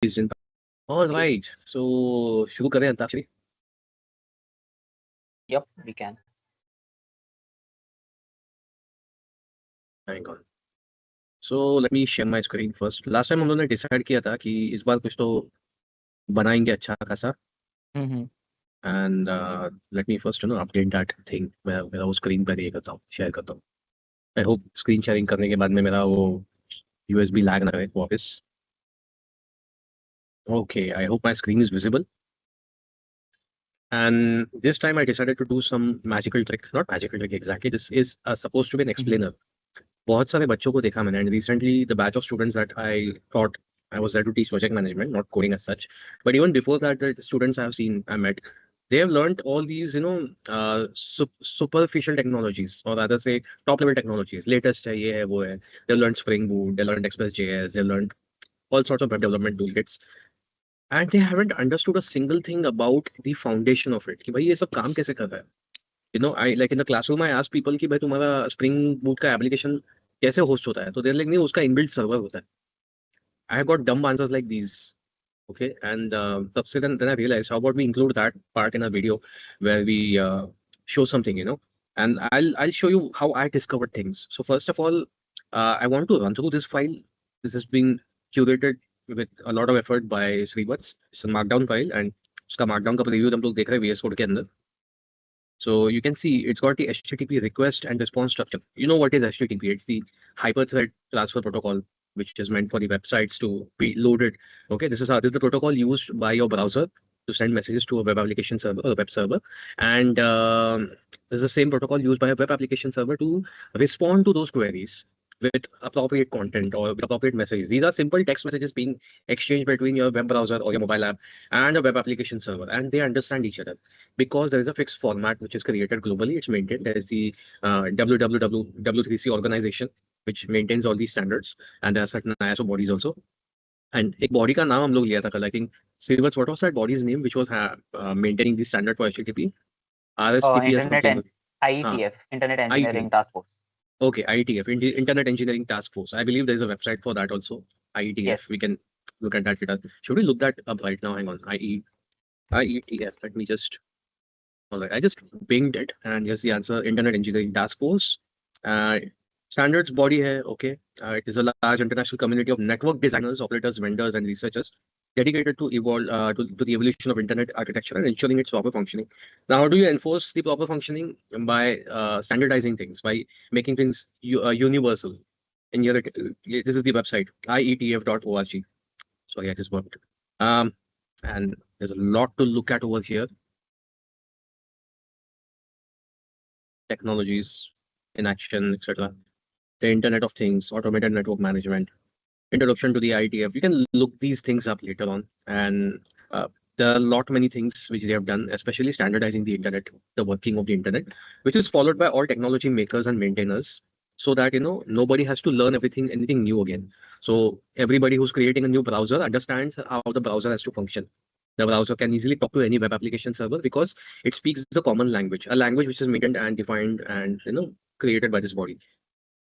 released in. All right. So शुरू करें antakshari. Yep, we can. Hang on. So let me share my screen first. Last time हम लोगों ने decide किया था कि इस बार कुछ तो बनाएंगे अच्छा खासा. And let me first update that thing. मेरा वो स्क्रीन पर ये करता हूँ, शेयर करता हूँ. I hope स्क्रीन शेयरिंग करने के बाद में मेरा वो USB लैग ना करे वापस. Okay, I hope my screen is visible. And this time I decided to do some magical trick. Not magical trick exactly. This is supposed to be an explainer. बहुत सारे बच्चों को देखा मैंने, and recently the batch of students that I taught, I was there to teach project management, not coding as such. But even before that, the students I have seen, I met, they have learned all these, superficial technologies, or rather say top level technologies. Latest है, ये है, वो है. They learned Spring Boot, they learned Express.js, they learned all sorts of web development toolkits, and they haven't understood a single thing about the foundation of it. कि भाई ये सब काम कैसे कर रहा है. I like in the classroom I ask people कि भाई तुम्हारा Spring Boot का application कैसे होस्ट होता है, तो देर लाइक नहीं, उसका इनबिल्ट सर्वर होता है. आई गॉट डम answers like these. Okay, and तब से then I realized how about we include that part in a video where we show something, and I'll show you how I discovered things. So first of all, I want to run through this file. This has been curated with a lot of effort by Srivatsa. It's a markdown file, and उसका markdown का preview हम लोग देख रहे हैं VS Code के अंदर. So you can see it's got the HTTP request and response structure. You know what is HTTP? It's the Hyperthread Transfer Protocol, which is meant for the websites to be loaded. Okay, this is the protocol used by your browser to send messages to a web application server or a web server, and this is the same protocol used by a web application server to respond to those queries with appropriate content or with appropriate messages. These are simple text messages being exchanged between your web browser or your mobile app and a web application server, and they understand each other because there is a fixed format which is created globally. It's maintained. There is the WWW3C organization which maintains all these standards, and there are certain ISO bodies also. And एक body का नाम हम लोग लिया था कल. I think Silvers, what was that body's name which was maintaining the standard for HTTP? RSTP or something. IETF, Internet Engineering IETF. Task Force. Okay, IETF, Internet Engineering Task Force. I believe there is a website for that also. IETF. Yes. We can look at that later. Should we look that up right now? Hang on. IETF. Let me just. All right. I just pinged it, and here's the answer: Internet Engineering Task Force. Standards body hai. Okay. It is a large international community of network designers, operators, vendors, and researchers dedicated to evolve to the evolution of internet architecture and ensuring its proper functioning. Now, how do you enforce the proper functioning? By standardizing things, by making things universal. In your this is the website ietf.org. Sorry, I just worked. And there's a lot to look at over here. Technologies in action, etc. The Internet of Things, automated network management, introduction to the IETF. You can look these things up later on, and there are a lot many things which they have done, especially standardizing the internet, the working of the internet, which is followed by all technology makers and maintainers, so that nobody has to learn anything new again. So everybody who's creating a new browser understands how the browser has to function. The browser can easily talk to any web application server because it speaks the common language, a language which is maintained and defined and created by this body.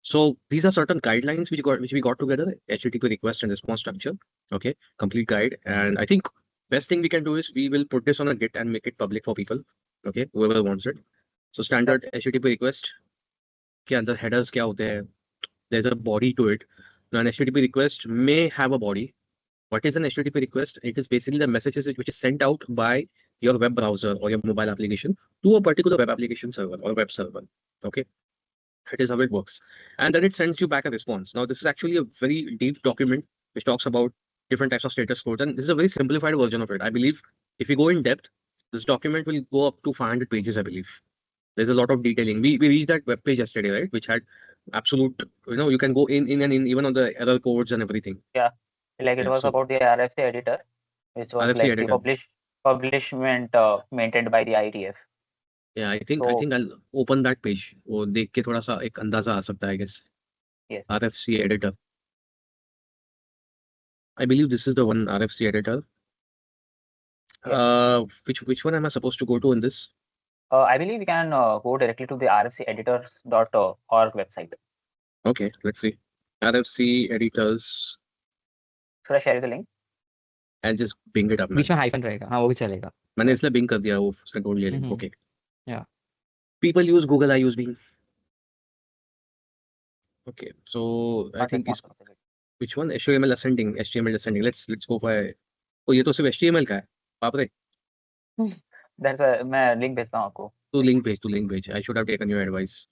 So these are certain guidelines which we got together: HTTP request and response structure. Okay, complete guide. And I think best thing we can do is we will put this on a Git and make it public for people. Okay, whoever wants it. So standard HTTP request के अंदर headers क्या होते हैं? There's a body to it. Now an HTTP request may have a body. What is an HTTP request? It is basically the messages which is sent out by your web browser or your mobile application to a particular web application server or web server. Okay. That is how it works. And then it sends you back a response. Now, this is actually a very deep document which talks about different types of status codes. And this is a very simplified version of it. I believe if you go in depth, this document will go up to 500 pages, I believe. There's a lot of detailing. We reached that web page yesterday, right? Which had absolute, you can go in and in, even on the error codes and everything. Yeah. Like it was about the RFC editor, which was RFC like editor. the publishment maintained by the IETF. Yeah, I think I'll open that page. वो देख के थोड़ा सा एक अंदाजा आ सकता है, I guess. Yes. RFC editor. I believe this is the one, RFC editor. Yeah. Which one am I supposed to go to in this? I believe we can go directly to the rfceditors.org website. Okay, let's see. RFC editors. Should I share you the link? and just bing it up, man. बीच में hyphen रहेगा, हाँ वो भी चलेगा। मैंने इसलिए Bing कर दिया, वो उसका कोड ले लेंगे. Okay. Yeah. People use Google, I use Bing. Okay, so I Not think is responsible for it. which one? HTML ascending, HTML descending. Let's go for. Oh, ये तो सिर्फ HTML का है. बाप रे. That's why मैं लिंक भेजता हूँ आपको। तू लिंक भेज. I should have taken your advice.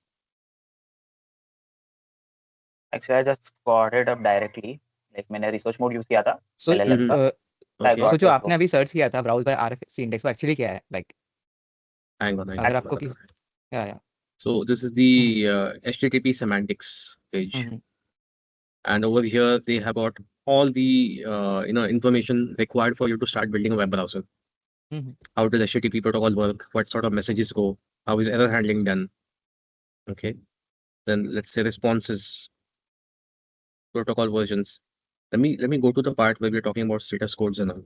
Actually I just got it up directly, like मैंने research mode use किया था So LLM का। I Okay. so got जो this आपने book। अभी सर्च किया था ब्राउज बाय RFC इंडेक्स, वो एक्चुअली क्या है? Like Hang on. अगर आपको किस या So this is the HTTP semantics page, and over here they have got all the information required for you to start building a web browser. How does HTTP protocol work? What sort of messages go? How is error handling done? Okay. Then let's say responses, protocol versions. Let me go to the part where we're talking about status codes and all.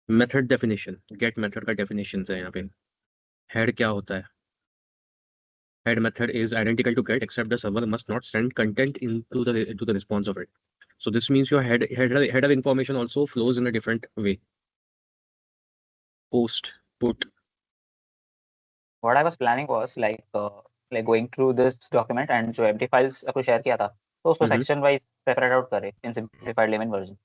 Method definition. Get method का definitions है यहाँ पे. Head क्या होता है? Head method is identical to get, except the server must not send content into the response of it. So this means your header information also flows in a different way. Post, put. What I was planning was like going through this document and जो empty files आपको share किया था, तो उसको section wise separate out करे in simplified layman version.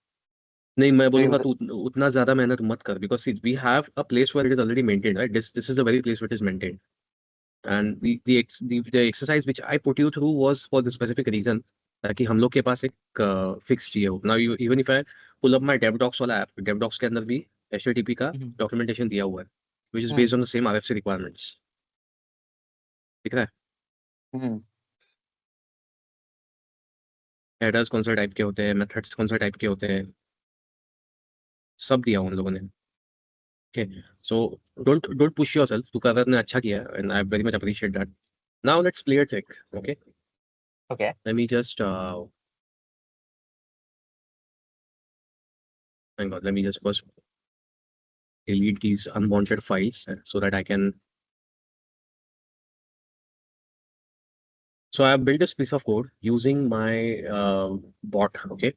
नहीं, मैं बोलूँगा तू उतना ज़्यादा मेहनत मत कर, because we have a place where it is already maintained, right? This is the very place where it is maintained. And the exercise which I put you through was for the specific reason, ताकि हम लोग के पास एक fix चाहिए हो. Now even if I pull up my DevDocs वाला app, DevDocs के अंदर भी HTTP का documentation दिया हुआ है, which is based on the same RFC requirements. दिख रहा है? हेडर्स कौन सा टाइप के होते हैं, मेथड्स कौन सा टाइप के होते हैं, सब दिया उन लोगों ने. Okay, so don't push yourself. तू कर ने अच्छा किया and I very much appreciate that. Now let's play a trick. Okay Okay. Let me just hang on, let me just first delete these unwanted files so that I can. So I have built this piece of code using my bot. Okay,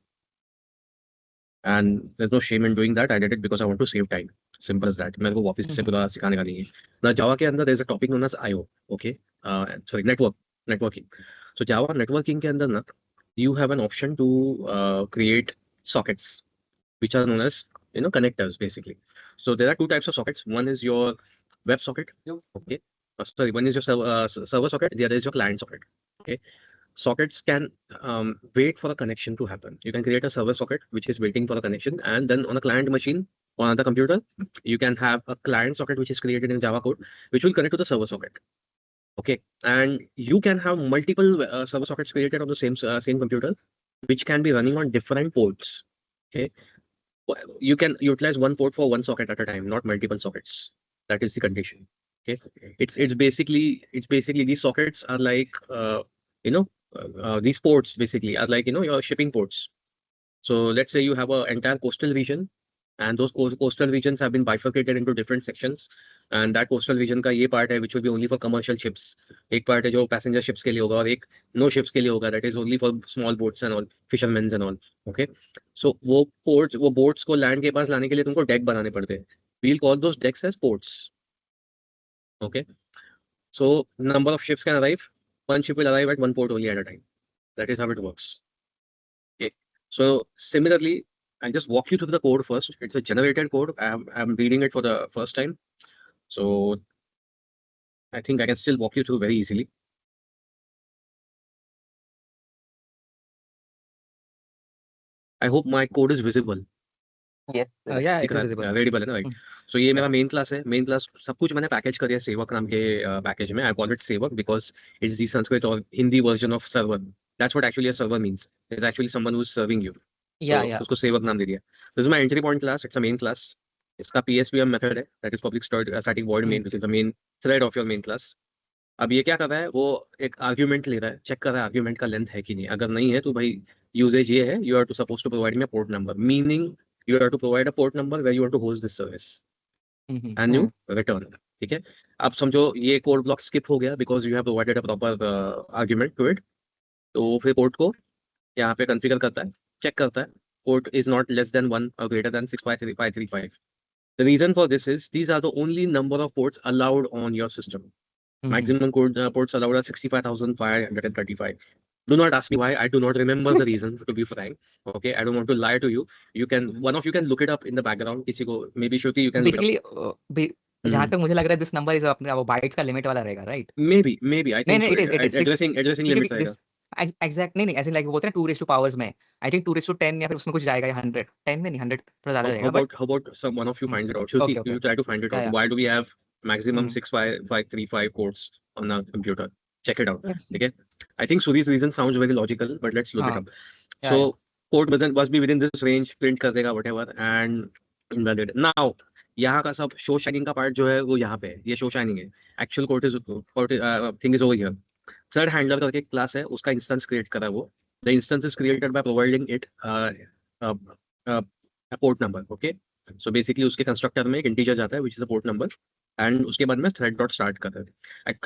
and there's no shame in doing that. I did it because I want to save time. Simple as that. मेरे को वापस से पूरा सिखाने का नहीं है. Now Java के अंदर there's a topic known as IO. Okay, sorry, networking. So Java networking के अंदर ना, you have an option to create sockets, which are known as connectors basically. So there are two types of sockets. One is your web socket. Okay, sorry, one is your server socket. The other is your client socket. Okay. Sockets can wait for a connection to happen. You can create a server socket which is waiting for a connection, and then on a client machine on the computer, you can have a client socket which is created in Java code, which will connect to the server socket. Okay, and you can have multiple server sockets created on the same computer, which can be running on different ports. Okay, you can utilize one port for one socket at a time, not multiple sockets. That is the condition. Okay, it's basically these sockets are like these ports basically are like your shipping ports. So let's say you have an entire coastal region, and those coastal regions have been bifurcated into different sections, and that coastal region का ये part है which will be only for commercial ships. एक part है जो passenger ships के लिए होगा, और एक no ships के लिए होगा, that is only for small boats and all, fishermen and all. Okay, so वो boats को land के पास लाने के लिए तुमको deck बनाने पड़ते हैं. We'll call those decks as ports. Okay, so number of ships can arrive. One ship will arrive at one port only at a time. That is how it works. Okay, so similarly, I'll just walk you through the code first. It's a generated code. I'm reading it for the first time. So I think I can still walk you through very easily. I hope my code is visible. Yes. yeah, it is visible. Readable है ना, right? So ये मेरा main class है. Main class सब कुछ मैंने package कर दिया सेवक नाम के package में. I call it सेवक because it's the Sanskrit or Hindi version of server. That's what actually a server means. It's actually someone who's serving you. Yeah, so, yeah. उसको सेवक नाम दे दिया. This is my entry point class. It's a main class. इसका PSVM method है, that is public static void main, which is the main thread of your main class. अब ये क्या कर रहा है, वो एक आर्ग्यूमेंट ले रहा है, चेक कर रहा है आर्ग्यूमेंट का लेंथ है कि नहीं. अगर नहीं है तो भाई यूजेज ये है, you are to suppose to provide me a port number, meaning you are to provide a port number where you are to host this service and you return. ठीक है, अब समझो ये कोड ब्लॉक स्किप हो गया because you have provided a proper argument to it. तो फिर code को यहाँ पे कॉन्फ़िगर करता है, चेक करता है port is not less than 1 or greater than 65535. The reason for this is these are the only number of ports allowed on your system. Maximum ports allowed are 65,535. Do not ask me why. I do not remember the reason, to be frank. Okay, I don't want to lie to you. One of you can look it up in the background. किसी को maybe Shruti you can look up. Basically जहां तक मुझे लग रहा है this number is अपने वो बाइट्स का लिमिट वाला रहेगा, राइट? Maybe I think नहीं, so. it is Addressing limits रहेगा. एग्जैक्ट नहीं ऐसे लाइक वो बोलते हैं 2 raised to powers में, आई थिंक 2 raised to 10 या फिर उसमें कुछ जाएगा या 100 10 में नहीं 100 थोड़ा ज्यादा रहेगा. How about one of you finds it out? Shruti, Okay. you try to find it out. Yeah. Why do we have maximum Mhm. 65535 ports on a computer? Check it out. Yes. Okay. I think Suri's reason sounds very logical, but let's look it up. Yeah, So port must be within this range, print कर देगा whatever and invalid. Now यहाँ का सब show shining का part जो है वो यहाँ पे है. ये शो शाइनिंग है. Actual thing is over here. Thread handler करके क्लास है, उसका इंस्टेंस क्रिएट करा है वो. The instance is created by providing it port number. Okay, so basically उसके कंस्ट्रक्टर में एक इंटीजर जाता है which is a port number and उसके बाद में थ्रेड डॉट स्टार्ट करता है.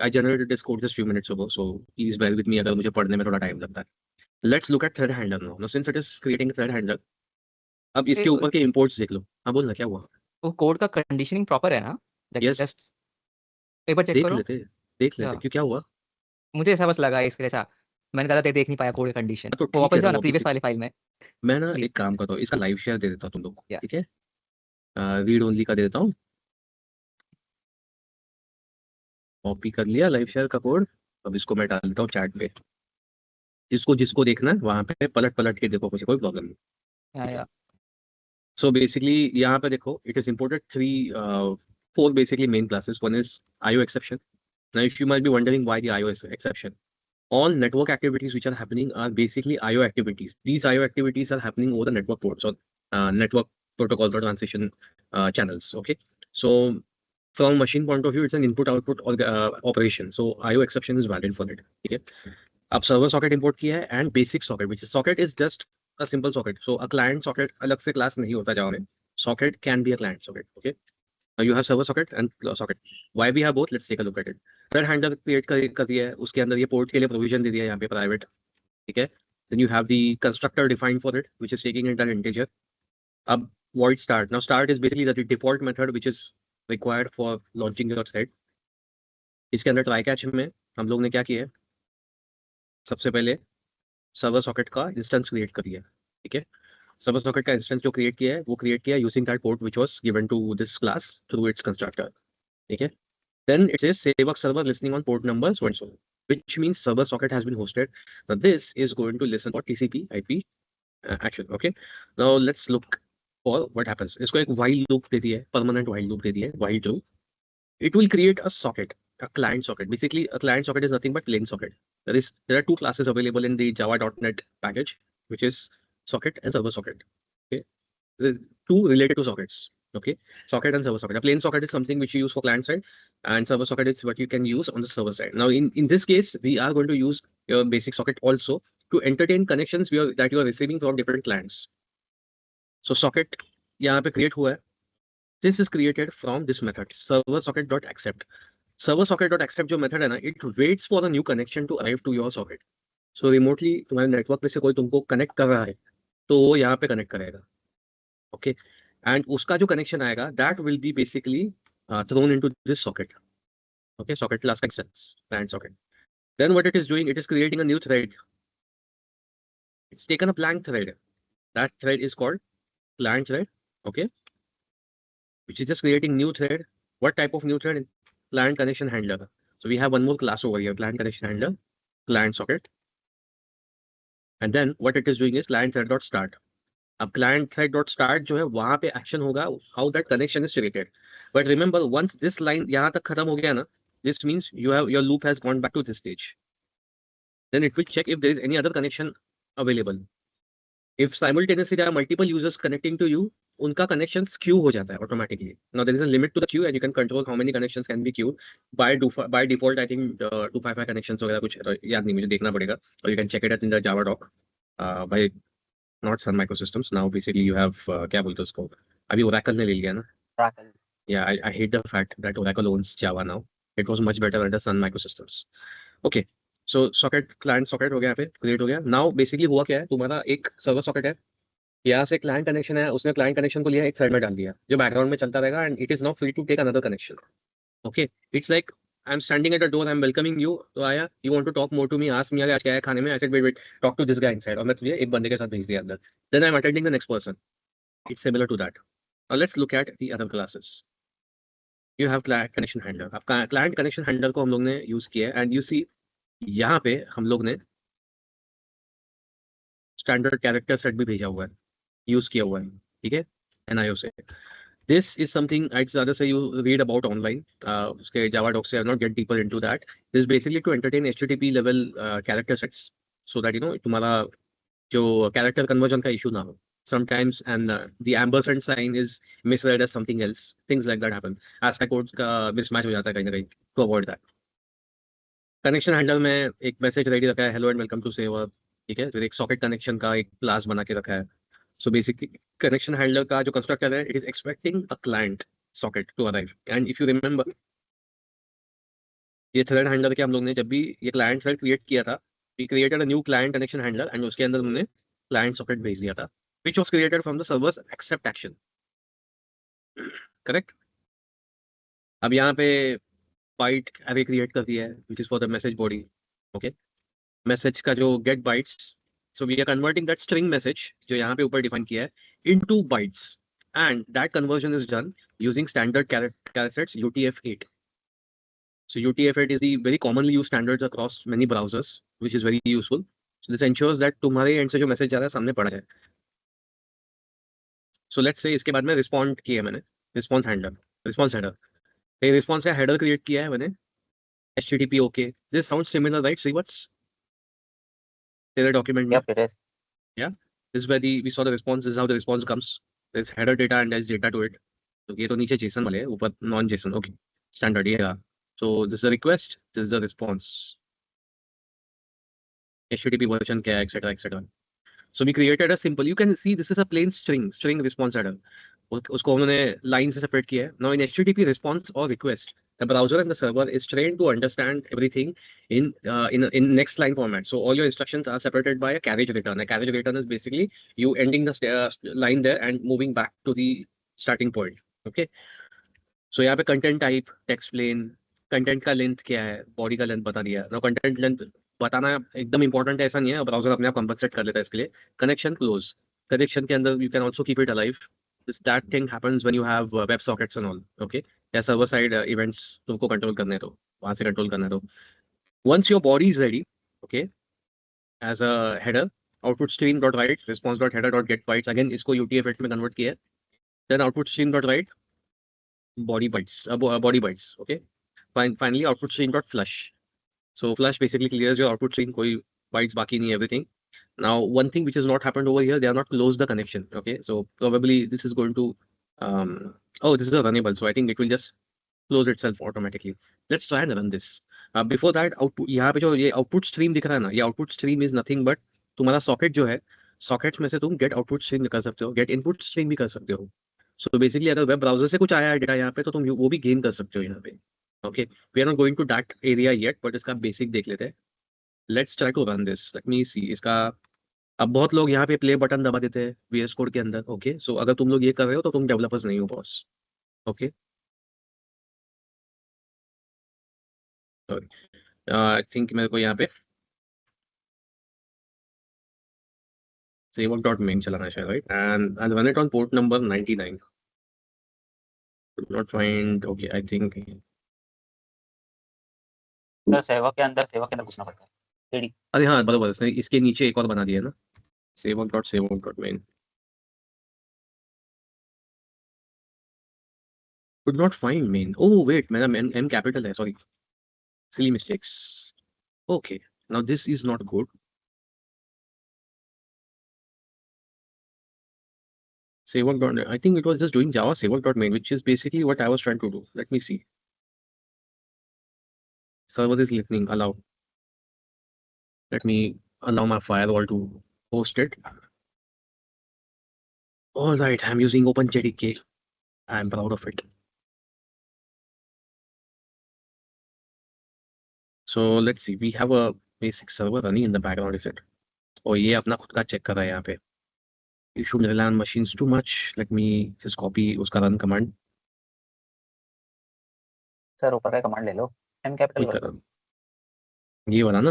I generated this code just few minutes ago, so please bear with me अगर मुझे पढ़ने में थोड़ा टाइम लगता है. Let's look eight thread handler now. Since it is creating thread handler, अब इसके ऊपर के इंपोर्ट्स देख लो. हाँ बोलना क्या हुआ? वो कोड का कंडीशनिंग प्रॉपर है ना? Yes. जस्ट एक बार चेक देख करो. लेते Yeah. क्यों क्या हुआ? मुझे ऐसा बस लगा इसके ऐसा मैंने ज्यादा देर देख नहीं पाया कोड का कंडीशन. तो वो ठीक वापस है, जाओ तो ना प्रीवियस वापस वाली फाइल में. मैं ना Please. एक काम करता हूँ, इसका लाइव शेयर दे देता हूँ तुम लोग को. Yeah. ठीक है, रीड ओनली का दे देता हूँ. कॉपी कर लिया लाइव शेयर का कोड. अब इसको मैं डाल देता हूँ चैट पे. जिसको देखना है वहां पे पलट के देखो, मुझे कोई प्रॉब्लम नहीं. या So basically यहाँ पे देखो, it is imported four basically main classes. One is IO exception. Now if you might be wondering why the IO is exception, all network activities which are happening are basically IO activities. These IO activities are happening over the network ports or network protocol or transition channels. Okay, so from machine point of view, it's an input-output operation. So IO exception is valid for it. Okay, अब server socket import किया है and basic socket, which is socket is just a simple socket. So a client socket अलग से class नहीं होता Java में. Socket can be a client socket. Okay. Now you have server socket and socket. Why we have both? Let's take a look at it. Thread handler create कर दिया है. उसके अंदर ये port के लिए provision दे दिया है यहाँ पे private. ठीक है. Then you have the constructor defined for it, which is taking it an integer. अब void start. Now start is basically the default method which is required for launching your thread. इसके अंदर try catch में हम लोग ने क्या किया है? सबसे पहले सर्वर सॉकेट का इंस्टेंस क्रिएट कर दिया. ठीक है, सर्वर सॉकेट का इंस्टेंस जो क्रिएट किया है वो क्रिएट किया using that port which was given to this class through its constructor. ठीक है, देन इट सेज सेवक server listening on port number so and so, which means server socket has been hosted. Now this is going to listen for TCP IP action. Okay, now let's look for what happens. इसको एक while loop दे दिया है, permanent while loop दे दिया है, while loop. It will create a socket, a client socket. Basically, a client socket is nothing but plain socket. There are two classes available in the Java.NET package, which is socket and server socket. Okay, there's two related to sockets. Okay, socket and server socket. A plain socket is something which you use for client side, and server socket is what you can use on the server side. Now, in this case, we are going to use your basic socket also to entertain connections that you are receiving from different clients. So socket यहाँ पे create हुआ है. This is created from this method, server socket.accept. Server socket.accept जो method है ना, it waits for a new connection to arrive to your socket. So remotely तुम्हारे network पे से कोई तुमको कनेक्ट कर रहा है तो वो यहाँ पे कनेक्ट करेगा. ओके, एंड उसका जो कनेक्शन आएगा that will be basically thrown into this socket. Okay, socket class instance, client socket. Then what it is doing, it is creating a new thread. It's taken a blank thread. That thread is called client thread. Okay, which is just creating new thread. What type of new thread? Client connection handler. So we have one more class over here, client connection handler, client socket. And then what it is doing is client thread dot start. अब client thread dot start जो है वहां पे action होगा how that connection is created. But remember, once this line यहाँ तक खत्म हो गया ना, this means your loop has gone back to this stage. Then it will check if there is any other connection available. If simultaneously there are multiple users connecting to you, उनका connections queue हो जाता है automatically. Now there is a limit to the queue and you can control how many connections can be queued. By default, I think 255 connections वगैरह कुछ याद नहीं, मुझे देखना पड़ेगा. Or you can check it out in the Java doc by not Sun Microsystems. Now basically you have क्या बोलते हैं उसको, अभी Oracle ने ले लिया ना. Oracle. Yeah, I hate the fact that Oracle owns Java now. It was much better under Sun Microsystems. Okay, so socket client socket हो गया यहाँ पे create हो गया. Now basically हुआ क्या है, तुम्हारा एक server socket है यहाँ से क्लाइंट कनेक्शन है, उसने क्लाइंट कनेक्शन को लिया, एक थ्रेड में डाल दिया जो बैकग्राउंड में चलता रहेगा, and it is not free to take another connection. Okay, it's like I am standing at a door, I am welcoming you, तो आया, you want to talk more to me, ask me आज क्या है खाने में, I said wait wait, talk to this guy inside, और मैं तुझे एक बंदे के साथ भेज दिया अंदर, then I am attending the next person. It's similar to that. Now let's look at the other classes. You have client connection handler. अब क्लाइंट कनेक्शन हैंडलर को हम लोग ने यूज किया है, एंड यू सी यहाँ पे हम लोग ने स्टैंडर्ड कैरेक्टर सेट भी भेजा हुआ है, यूज किया हुआ है. ठीक है, एनआईओ से. This is something I'd rather say you read about online. उसके Java docs से I'll not get deeper into that. This is basically to entertain HTTP level character sets, so that you know तुम्हारा जो character conversion का issue ना हो. Sometimes and the ampersand sign is misread as something else. Things like that happen. ASCII code का mismatch हो जाता है कहीं ना कहीं. To avoid that. Connection handler में एक message ready रखा है, hello and welcome to server. ठीक है, फिर एक socket connection का एक class बना के रखा है. So basically, connection handler का जो constructor है, it is expecting a client socket to arrive. And if you remember, ये thread handler के हम लोग ने जब भी ये client thread create किया था, we created a new client connection handler and उसके अंदर हमने client socket भेज दिया था, which was created from the server's accept action. Correct? अब यहाँ पे byte array create कर दिया है, which is for the message body. Okay? Message का जो get bytes, so we are converting that string message जो यहाँ पे ऊपर define किया है into bytes, and that conversion is done using standard character sets UTF-8. So UTF-8 is the very commonly used standards across many browsers, which is very useful. So this ensures that तुम्हारे end से जो message जा रहा है सामने पढ़ा जाए. So let's say इसके बाद में respond किया है मैंने, response handler, response header. ये response से header create किया है मैंने, HTTP OK. This sounds similar, right? See what's तेरे document में? Yep, it is. Yeah, this is where we saw the response. This is how the response comes. There's header data and there's data to it. तो ये तो नीचे JSON वाले हैं, ऊपर non JSON. Okay, standard ये रहा. So this is the request, this is the response. HTTP version क्या है, etc. etc. So we created a simple. You can see this is a plain string response header. उसको हमने line से separate किया है. Now in HTTP response or request, the browser and the server is trained to understand everything in next line format. So all your instructions are separated by a carriage return. A carriage return is basically you ending the line there and moving back to the starting point. Okay. So यहाँ पे content type, text plain, content का length क्या है, body का length बता दिया. Now content length बताना एकदम important है ऐसा नहीं है, ब्राउजर अपने आप compensate कर लेता है इसके लिए. Connection close, connection के अंदर you can also keep it alive. That thing happens when you have web sockets and all. Okay, या server side events तुमको control करने दो, वहाँ से control करने दो. Once your body is ready, okay, as a header, output stream dot write, response dot header dot get bytes. Again इसको UTF-8 में convert किया है. Then output stream dot write, body bytes. Okay, finally output stream dot flush. So flush basically clears your output stream, koi bytes baki nahi, everything. Now one thing which has not happened over here, they have not closed the connection. Okay, so probably this is going to oh, this is a runnable, so I think it will just close itself automatically. Let's try and run this. Before that, output यहाँ पे जो ये output stream दिख रहा है ना, ये output stream is nothing but तुम्हारा socket जो है, sockets में से तुम get output stream निकाल सकते हो, get input stream भी कर सकते हो. So basically अगर वेब ब्राउजर से कुछ आया है डेटा यहाँ पे, तो तुम वो भी गेन कर सकते हो यहाँ पे. Okay, we are not going to that area yet, but इसका बेसिक देख लेते हैं. Let's try to run this. Let me see इसका. अब बहुत लोग यहाँ पे प्ले बटन दबा देते हैं VS कोड के अंदर. ओके, सो अगर तुम लोग ये कर रहे हो तो तुम डेवलपर्स नहीं हो बॉस. ओके, आई थिंक मेरे को यहाँ पे सेवक.main चलाना है शायद, right, and I run it on port number 99. Not find. Okay, I think sir सेवक के अंदर घुसना पड़ता है. सीडी. अरे हाँ बराबर, इसने इसके नीचे एक और बना दिया है ना, सेवक.main. could not find main. Oh wait, मेरा M capital है, sorry. Silly mistakes. Okay, now this is not good. Savewalk. I think it was just doing Java savewalk.main, which is basically what I was trying to do. Let me see. Server is listening. Allow. Let me allow my firewall to host it. All right, I'm using OpenJDK. I'm proud of it. So let's see. We have a basic server running in the background, is it? और ये अपना खुद का check कर रहा है यहाँ पे. You shouldn't rely on machines too much. Let me just copy उसका run command. सर ऊपर का कमांड ले लो, एम कैपिटल ठीक करो। है ये वाला ना।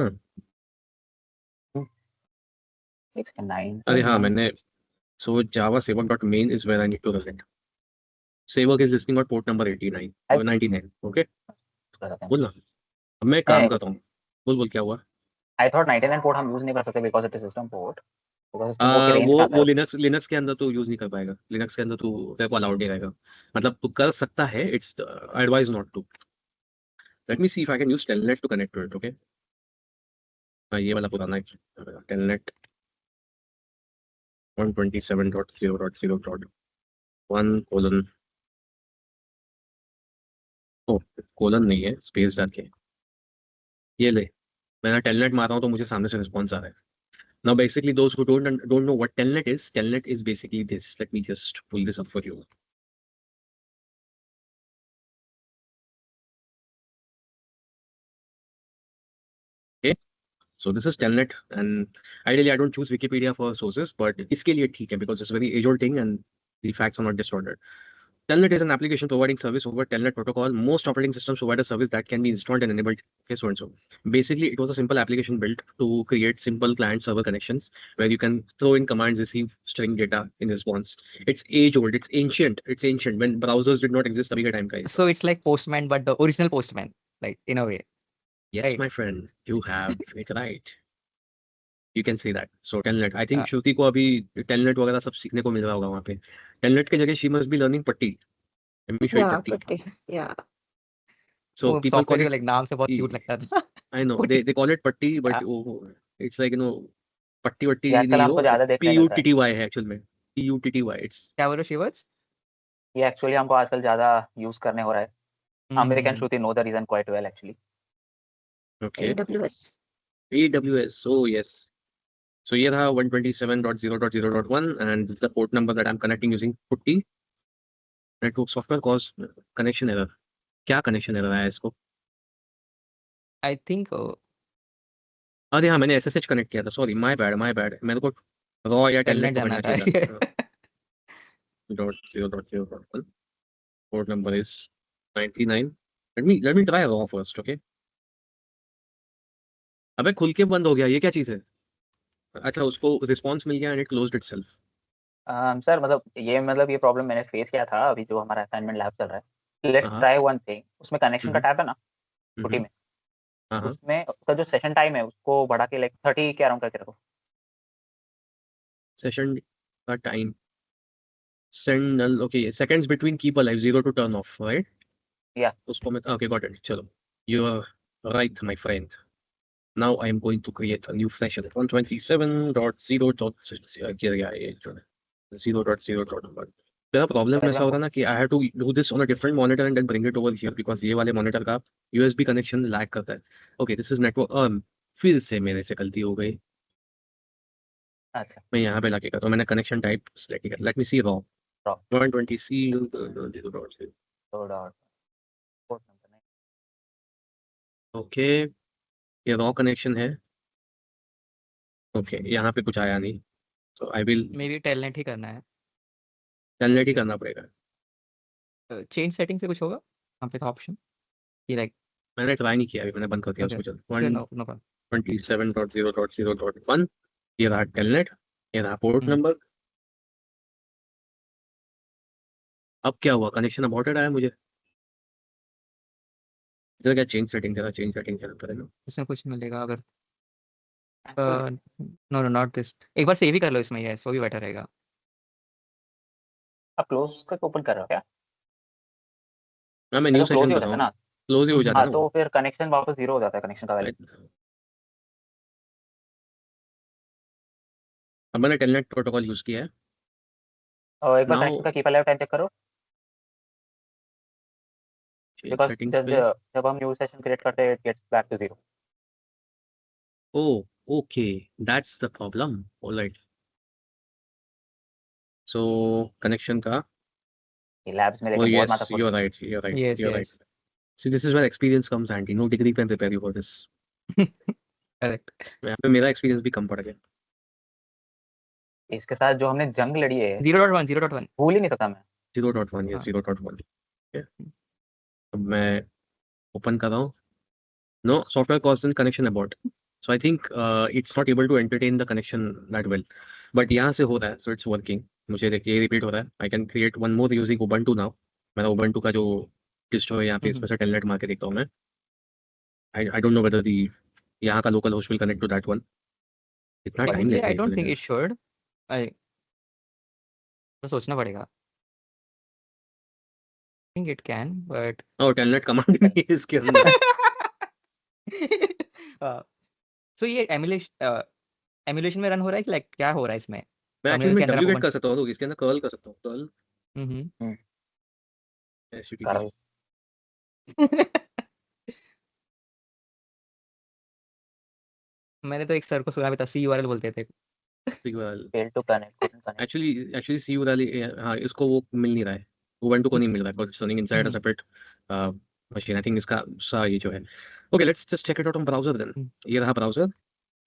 69 अरे हाँ मैंने so java saver.main is where I need to run it. Saver is listening on port number 89 or 99. Okay बोल ना। अब मैं काम करता हूँ। बोल क्या हुआ। आई थॉट 99 पोर्ट हम यूज नहीं कर सकते because it is system port, because system port की रेंज कहाँ वो है? लिनक्स के अंदर तो यूज नहीं कर पाएगा। लिनक्स के अंदर तो तेरे को अलाउड नहीं रहेगा। मतलब तू कर सकता है, it's advise not to. Let me see if I can use telnet to connect to it. Okay ये वाला पुराना टेलनेट 127.0.0.1 ओ कोलन नहीं है, स्पेस डाल के ये ले। मैं टेलनेट मार रहा हूँ तो मुझे सामने से रिस्पॉन्स आ रहा है। Now, basically, those who don't know what telnet is basically this. Let me just pull this up for you. Okay, so this is telnet, and ideally, I don't choose Wikipedia for sources, but इसके लिए ठीक है because it's a very age-old thing and the facts are not distorted. Telnet is an application providing service over Telnet protocol. Most operating systems provide a service that can be installed and enabled. Okay, so and so. Basically, it was a simple application built to create simple client-server connections where you can throw in commands, receive string data in response. It's age-old. It's ancient. It's ancient. When browsers did not exist, अभी का time का ये सब. So it's like Postman, but the original Postman, like in a way. Yes, Right. my friend, you have it right. You can say that. So Telnet. I think हाँ. श्रुति को अभी Telnet वगैरह सब सीखने को मिल रहा होगा वहाँ पे. Telnet की जगह she must be learning पट्टी. Let me show you Yeah, पट्टी. but yeah. So वो people call software it. like नाम से बहुत cute लगता था. I know they call it patti, but Yeah. it's like पट्टी वट्टी ये आजकल नहीं हमको हो. ज्यादा देखने मिलता है। PUTTY है एक्चुअल में. PUTTY. It's क्या बोलो शिवर्स? ये एक्चुअली हमको आजकल ज्यादा यूज करने हो रहा है। American Shruti know the reason quite well actually. okay. AWS. AWS. Oh yes. So ये था 127.0.0.1 and this is the port number that I'm connecting using putty. Network software cause connection error. क्या connection error आया इसको? I think अरे हाँ मैंने SSH connect किया था. Sorry my bad. मेरे को रॉ या टेलनेट टेलनेट जाना पकड़ना चाहिए था. था. .0.0.1 port number is 99. Let me try raw first. Okay. अबे खुल के बंद हो गया. ये क्या चीज है? अच्छा उसको रिस्पॉन्स मिल गया and it closed itself. Sir मतलब ये प्रॉब्लम मैंने फेस किया था अभी जो हमारा असाइनमेंट लैब चल रहा है। लेट्स हाँ. ट्राई वन थिंग, उसमें कनेक्शन का टैब है ना छुट्टी में, हाँ उसमें उसका जो सेशन टाइम है उसको बढ़ा के लाइक 30 के अराउंड करके रखो। सेशन का time send null. Okay, seconds between keep alive 0 to turn off, right? Yeah. उसको मैं okay got it. चलो you are right my friend. Now I am going to create a new session 127.0.0.0.1. मेरा problem ऐसा हो रहा है ना कि I have to do this on a different monitor and then bring it over here because ये वाले monitor का USB कनेक्शन लैग करता है. Okay, this is network. फिर से मेरे से गलती हो गई. अच्छा मैं यहाँ पे लाके करता हूँ. मैंने कनेक्शन टाइप सेलेक्ट किया. Let me see raw. 120C. Okay ये रॉ कनेक्शन है. ओके यहाँ पे कुछ आया नहीं. So I will maybe telnet ही करना है. टेलनेट ही करना पड़ेगा. चेंज सेटिंग से कुछ होगा वहाँ पे था ऑप्शन ये लाइक. मैंने ट्राई नहीं किया अभी. मैंने बंद कर दिया Okay. उसको. Okay, no problem. 127.0.0.1 ये रहा टेलनेट. ये रहा पोर्ट नंबर. अब क्या हुआ? कनेक्शन अबॉर्टेड आया मुझे. इधर क्या चेंज सेटिंग चल पड़ेगा. इसमें कुछ मिलेगा अगर नो नॉट दिस. एक बार सेव ही कर लो इसमें. ये सो भी बेटर रहेगा. आप क्लोज करके ओपन कर रहे हो क्या? हाँ मैं न्यू क्लोज सेशन ही हो कर जाता रहा है हूँ. ना। क्लोज ही हो जाता हाँ है तो फिर कनेक्शन वापस 0 हो जाता है, कनेक्शन का वैल्यू। अब मैंने टेलनेट प्रोटोकॉल यूज किया है. और एक बार Now- कनेक्शन का कीप अलाइव टाइम चेक करो बिकॉज़ सेटिंग्स जब पे. जब हम न्यू सेशन क्रिएट करते हैं it gets back to 0। Oh, okay. That's the problem. All right. So connection का. ये लैब्स में Oh लेकिन बहुत yes, मात्रा you're right. You're right. Yes, You're yes. right. See, this is where experience comes handy. No degree can prepare you for this. Correct. यहाँ पे मेरा experience भी कम पड़ गया. इसके साथ जो हमने जंग लड़ी है 0.1 भूल ही नहीं सकता मैं। 0.1 ये हाँ। 0.1 अब मैं ओपन कर रहा हूँ. No, software constant connection abort. So I think it's not able to entertain the connection that well. But यहाँ से हो रहा है, so it's working. मुझे देखिए ये repeat हो रहा है. I can create one more using Ubuntu now. मेरा Ubuntu का जो distro है यहाँ पे इसमें से telnet मार के देखता हूँ मैं. I don't know whether the यहाँ का local host will connect to that one. इतना टाइम Technically, लेता I है don't think ये. it should. I तो सोचना पड़ेगा. I think it can, but और telnet command नहीं है इसके अंदर. so ये emulation में रन हो रहा है कि like क्या हो रहा है इसमें? मैं टर्मिनल एक्चुअली के में अंदर आप wget ओपन. कर सकता हूँ, तो इसके अंदर curl कर सकता हूँ. curl http. कर मैंने तो एक सर को सुना भी था, CURL बोलते थे. fail to connect. Actually see वाली हाँ इसको वो मिल नहीं रहा है. Ubuntu को नहीं मिल रहा है because it's running inside a separate machine. I think इसका सा ये जो है. Okay, let's just check it out on browser then. ये रहा browser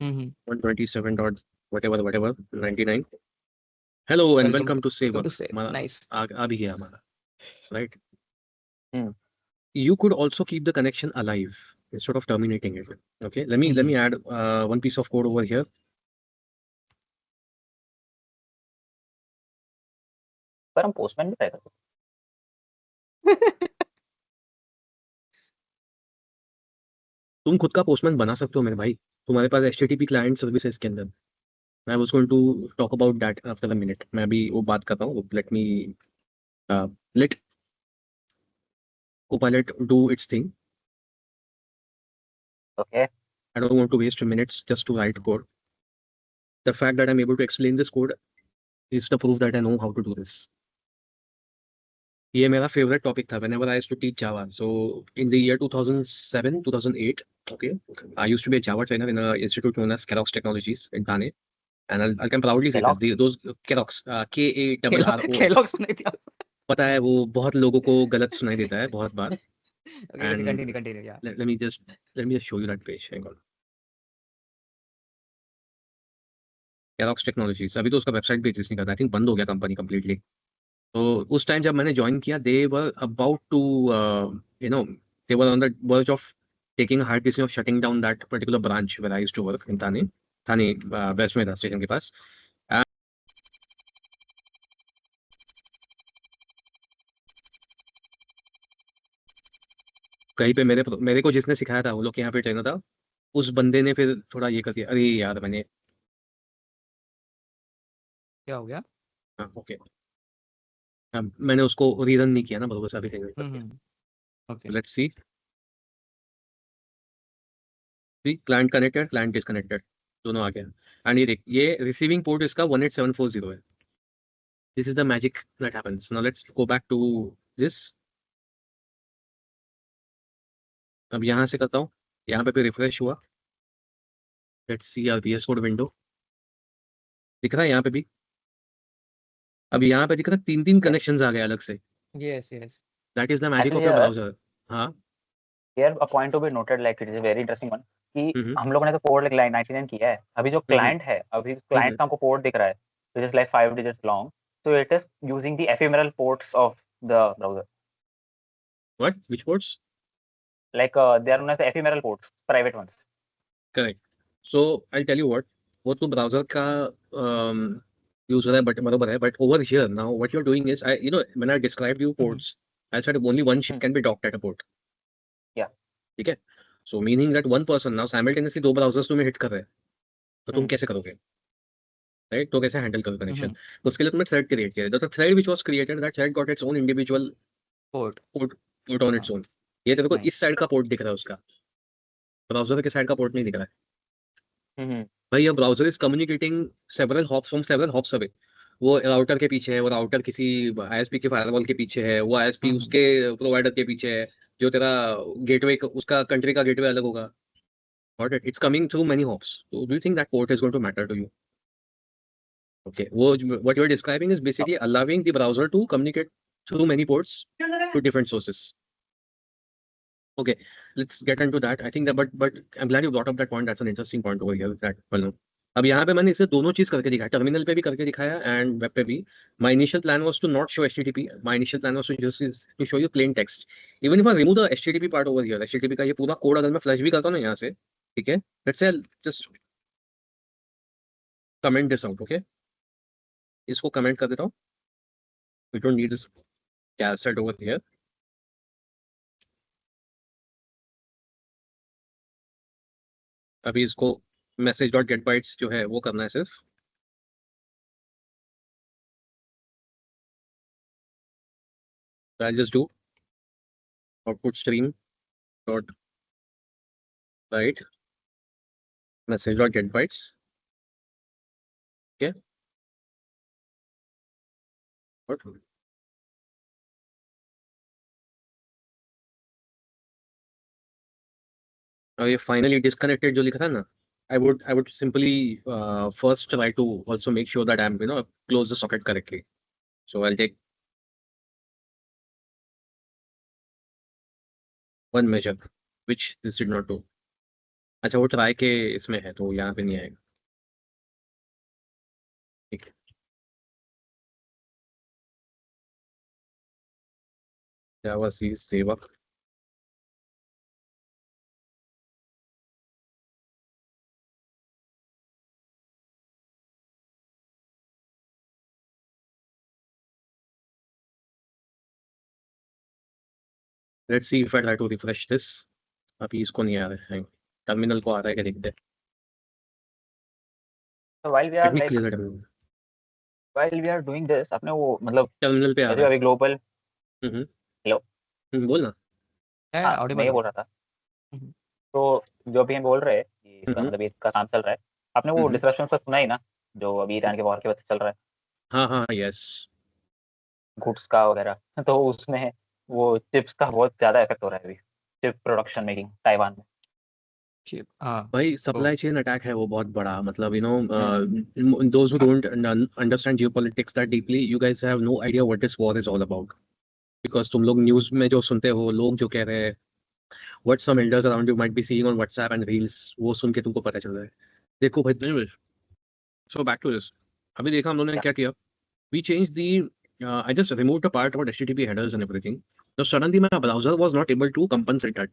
127 dot whatever 99. Hello and welcome to Saver. हमारा Nice. आ भी गया हमारा, right? Hmm. You could also keep the connection alive instead of terminating it. Okay, let me add one piece of code over here. पर हम postman भी try कर सकते तुम खुद का पोस्टमैन बना सकते हो मेरे भाई. तुम्हारे पास HTTP क्लाइंट सर्विस है इसके अंदर. I was going to talk about that after a minute. मैं अभी वो बात करता हूँ. Let Copilot do its thing. okay I don't want to waste minutes just to write code. The fact that I'm able to explain this code is the proof that I know how to do this. ये मेरा favorite topic था whenever I used to teach Java. So in the year 2007, 2008, okay, I used to be a Java trainer in an institute known as Kerox Technologies in Thane. And I can proudly say this. Those Kerox, KARROX. Kellogg's नहीं थी. पता है वो बहुत लोगों को गलत सुनाई देता है बहुत बार. Okay, continue, yeah. Let me just show you that page. Hang on. Kerox Technologies. अभी तो उसका वेबसाइट भी एग्जिस्ट नहीं करता. आई थिंक बंद हो गया कंपनी कंप्लीटली. तो उस टाइम जब मैंने ज्वाइन किया, they were about to they were on the verge of taking a hard decision of shutting down that particular branch where I used to work in Thane west में था station के पास. कहीं पे मेरे को जिसने सिखाया था, वो लोग यहाँ पे ट्रेनर था, उस बंदे ने फिर थोड़ा ये कर दिया. अरे यार मैंने क्या हो गया? हाँ ओके. मैंने उसको रीरन नहीं किया ना बस अभी ट्रेनर कर दिया. Okay. Let's see. Client connected, client disconnected, दोनों आ गया. एंड ये देख, ये रिसीविंग पोर्ट इसका 18740 है. This is the magic that happens. Now let's go back to this. अब यहाँ से करता हूँ. यहाँ पे भी रिफ्रेश हुआ. Let's see our VS code window. दिख रहा है यहाँ पे भी. अब यहाँ पे दिख रहा है 3 कनेक्शंस आ गए अलग से. Yes. That is the magic of Actually, your browser. हाँ. here a point to be noted, like it is a very interesting one कि हम लोगों ने तो पोर्ट लाइक 99 किया है. अभी जो क्लाइंट है, अभी क्लाइंट का हमको पोर्ट दिख रहा है which is like 5 digits long, so it is using the ephemeral ports of the browser. What? Which ports? Like they are known as the ephemeral ports, private ones. Correct. So I'll tell you what. वो तो browser का use हो रहा है but बराबर है. But over here now what you are doing is, I when I described you ports, I said only one ship can be docked at a port. Yeah. ठीक है. So meaning that one person now simultaneously 2 browsers तुम्हें hit कर रहे हैं, तो तुम कैसे करोगे, राइट? तो कैसे हैंडल करोगे कनेक्शन? तो उसके लिए तुमने थ्रेड क्रिएट किया. The thread which was created, that thread got its own individual port on its own. ये तेरे को इस साइड का पोर्ट दिख रहा है उसका, ब्राउजर के साइड का पोर्ट नहीं दिख रहा है. भाई ये browser is communicating several hops from several hops away. वो राउटर के पीछे है, वो राउटर किसी ISP के फायरवॉल के पीछे है, वो ISP उसके प्रोवाइडर के पीछे है, जो तेरा गेटवे उसका कंट्री का गेटवे अलग होगा. Got it? It's coming through many hops. So do you think that port is going to matter to you? Okay. What you're describing is basically allowing the browser to communicate through many ports to different sources. Okay, let's get into that. I think that, but I'm glad you brought up that point. That's an interesting point over here. That, well, no. अब यहाँ पे मैंने इसे दोनों चीज करके दिखाया, terminal पे भी करके दिखाया एंड वेब पे भी. My initial plan was to not show HTTP. My initial plan was to just to show you plain text. Even if I remove the HTTP part over here, HTTP का ये पूरा code अगर मैं flush भी करता हूँ ना यहाँ से, ठीक है, let's say just comment this out. Okay, इसको कमेंट कर देता हूँ. We don't need this cassette over here. अभी इसको मैसेज डॉट गेट बाइट्स जो है वो करना है सिर्फ. I'll just do output stream dot write message dot get bytes. Okay. What? अब ये finally disconnected जो लिखा था ना, I would simply first try to also make sure that I'm close the socket correctly. So I'll take one measure which this did not do. अच्छा वो try के इसमें है तो यहाँ पे नहीं आएगा. ठीक है. Java C सेवक. Let's see if I try to refresh this. अभी इसको नहीं आ रहा है, टर्मिनल को आ रहा है क्या देखते हैं. So while we Let are me like clear the terminal. while we are doing this, अपने वो मतलब टर्मिनल पे आ जैसे रहा है. अभी ग्लोबल हेलो बोल ना. Yeah, हाँ मैं audible ये हो. बोल रहा था. हम्म. तो जो अभी हम बोल रहे हैं कि इसका हम्म. मतलब इसका काम चल रहा है, आपने वो डिस्ट्रप्शन का सुना ही ना, जो अभी ईरान के वॉर की वजह से चल रहा है, हाँ हाँ यस. गुड्स का वगैरह. तो उसमें वो चिप्स का बहुत ज्यादा इफेक्ट हो रहा है अभी, चिप प्रोडक्शन मेकिंग ताइवान में. Chip. हाँ. भाई Oh. सप्लाई चेन अटैक है वो बहुत बड़ा. मतलब हम्म. those who don't understand geopolitics that deeply, you guys have no idea what this war is all about. Because तुम लोग न्यूज में जो सुनते हो, लोग जो कह रहे हैं, what some elders around you might be seeing on WhatsApp and reels, वो सुन के तुमको पता चल रहा है. देखो भाई, so back to this. अभी देखा हम लोगों ने क्या क्या किया. We changed the I just removed the part about HTTP headers and everything. So suddenly my browser was not able to compensate that.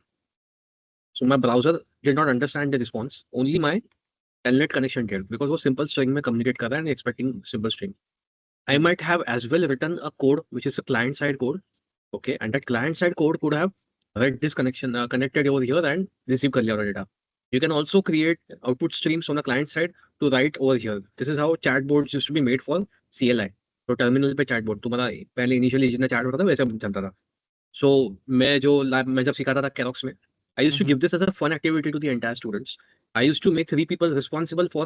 So my browser did not understand the response. Only my telnet connection did, because वो simple string में communicate कर रहा है and expecting simple string. I might have as well written a code which is a client side code, okay, and that client side code could have read this connection connected over here and receive कर लिया वाला data. You can also create output streams on the client side to write over here. This is how chatbots used to be made for CLI. तो terminal पे chatbot तुम्हारा पहले initially जितना chat होता था वैसे चलता था. सो मैं जब सिखाता था कैरोक्स में, I used to give this as a fun activity to the entire students. I used to make 3 people responsible for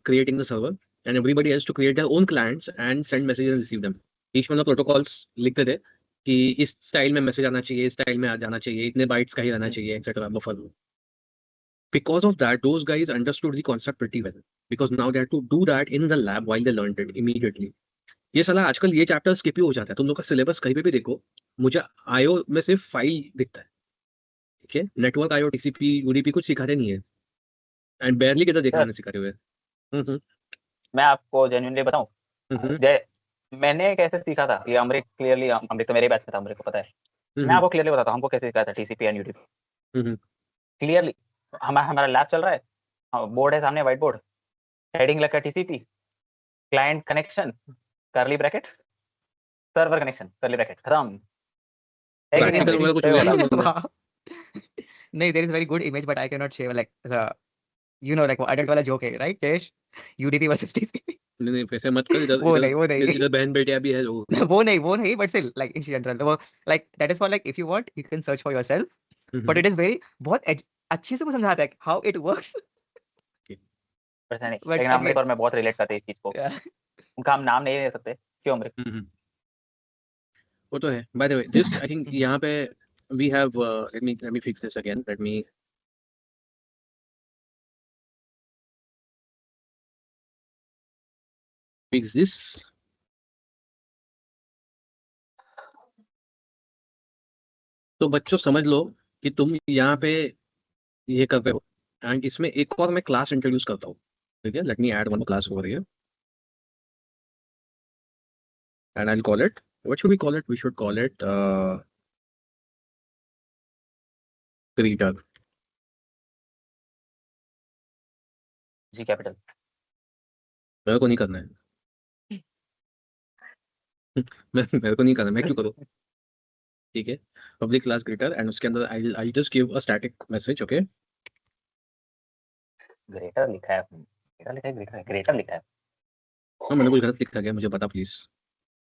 creating the server, and everybody else to create their own clients and send messages and receive them. Each one of the protocols लिखते थे कि इस style में message आना चाहिए, इस style में आ जाना चाहिए, इतने बाइट्स का ही रहना चाहिए, etcetera buffer. Because of that, those guys understood the concept pretty well, because now they had to do that in the lab while they learned it immediately. ये साला आजकल ये चैप्टर स्किप ही हो जाता है. तुम लोग का सिलेबस कहीं पे भी देखो, मुझे आईओ में सिर्फ फाइल दिखता है. ठीक है, नेटवर्क आईओ टीसीपी यूडीपी कुछ सिखाते नहीं है, एंड बेयरली किधर देखा सर मैंने सिखाते हुए. हम्म. मैं आपको जेन्युइनली बताऊं, हम्म. मैंने कैसे सीखा था ये अमृत क्लियरली, अमृत तो मेरे बैच में था, अमृत को पता है. मैं आपको क्लियरली बताता हूँ हमको कैसे सिखाया था टीसीपी एंड यूडीपी. क्लियरली हमारा लैब चल रहा है, बोर्ड है सामने, व्हाइट बोर्ड, हेडिंग लगा TCP, client connection curly brackets, server connection curly brackets, खत्म. प्रैक्टिकल वगैरह कुछ हुआ नहीं हम लोग Wow. नहीं, there is very good image, but I cannot share like the, you know, like वो adult वाला joke है, right, Jesh? UDP versus TCP. नहीं वैसे मत कर. इधर वो इधर नहीं. इधर बहन बेटियां भी है जो. वो नहीं, but still, like in general, वो like that is for like if you want, you can search for yourself. But it is very बहुत अच्छे से वो समझाता है how it works. वैसे नहीं, But लेकिन अमृत again, और मैं बहुत रिलेट करते हैं इस चीज को. yeah. उनका हम नाम नहीं ले सकते, क्यों अमृत? वो तो है. By the way, this I think यहाँ पे we have let me fix this again. Let me fix this. तो बच्चों समझ लो कि तुम यहाँ पे ये कर रहे हो, एंड इसमें एक और मैं क्लास इंट्रोड्यूस करता हूँ. ठीक है, let me add one class over here and I'll call it, what should we call it? We should call it greeter. G capital. मेरे को नहीं करना है। मेरे को नहीं करना, मैं क्यों करूँ? ठीक है, पब्लिक क्लास ग्रीटर एंड उसके अंदर I just give a static message. Okay, greater लिखा है, ग्रेटर लिखा है, ग्रेटर लिखा है। हाँ मैंने कुछ गलत लिखा गया, मुझे पता प्लीज।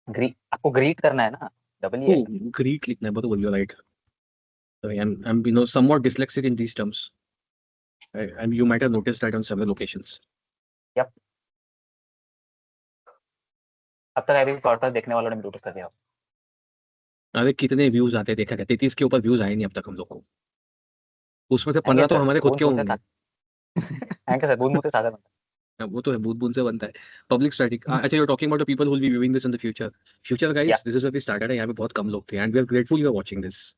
आपको ग्रीट करना है ना, डबल ही ओ, है। ग्रीट लिखना है, बोल you right. So I'm you know somewhat dyslexic in these terms. And you might have noticed that on several occasions. Yep. अब तक अभी पॉडकास्ट देखने वालों ने भी नोटिस कर दिया। अरे कितने व्यूज आते हैं देखा क्या? 33 के ऊपर व्यूज आए नहीं अब तक हम लोग को, उसमें से आएंगे 15 तो सर, हमारे खुद बूंद के बूंद से होंगे। आएंगे सर, बूंद बूंद से सागर बनता हाँ, वो तो है, बूंद बूंद से बनता है। पब्लिक स्टैटिक, अच्छा you are talking about the people who will be viewing this in the future. Future है। Guys, this is where we started है, यहाँ पे बहुत कम लोग थे and we are grateful you are watching this.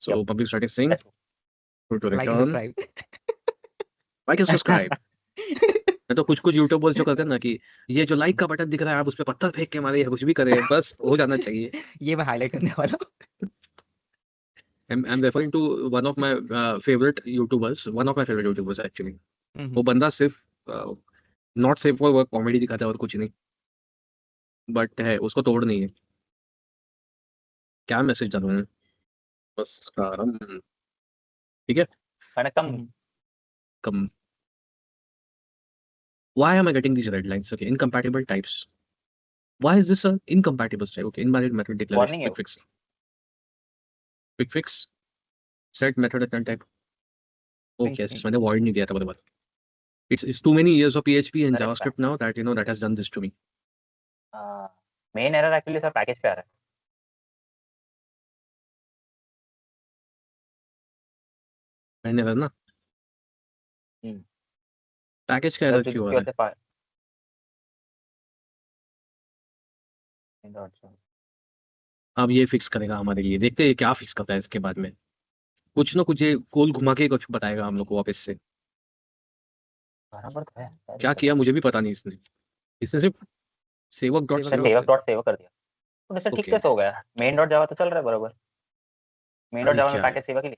Yup, so public static sing to Like and return, subscribe. Like and subscribe. मैं तो कुछ कुछ यूट्यूबर्स जो करते हैं ना कि ये जो लाइक का बटन दिख रहा है आप उस पर पत्थर फेंक के मारे या कुछ भी करें, बस हो जाना चाहिए। ये मैं हाईलाइट करने वाला हूँ। I'm referring to one of my favorite YouTubers, one of my favorite YouTubers actually. वो बंदा सिर्फ not safe for work comedy दिखाता है और कुछ नहीं, बट है उसको तोड़ नहीं है। क्या मैसेज डालूं मैं? बस कारम, ठीक है, वणक्कम। कम। Why am I getting these red lines? Okay, incompatible types. Why is this an incompatible type? Okay, invalid method declaration. Warning है Quick fix. Quick fix. Set method return type. Oh वो। yes, मैंने void नहीं दिया था बराबर। It's too many years of PHP and अरे JavaScript now that that has done this to me. Main error actually sir package पे आ रहा है। मैंने ना पैकेज का सर एरर जो क्यों आ जिसकी रहा वजह है? से अब ये फिक्स करेगा हमारे लिए, देखते हैं क्या फिक्स करता है इसके बाद में। कुछ ना कुछ ये गोल घुमा के कुछ बताएगा हम लोग को वापस से। बराबर तो है, क्या क्या दिक्कत किया है? मुझे भी पता नहीं इसने। इसने सिर्फ सेवक डॉट सेवक सर सेवक सेवक से। डॉट सेव कर दिया, तो इससे ठीक ओके, कैसे हो गया? मेन डॉट जावा तो चल रहा है बराबर, मेन डॉट अरे जावा में क्या है, पैकेज सेवा के लिए।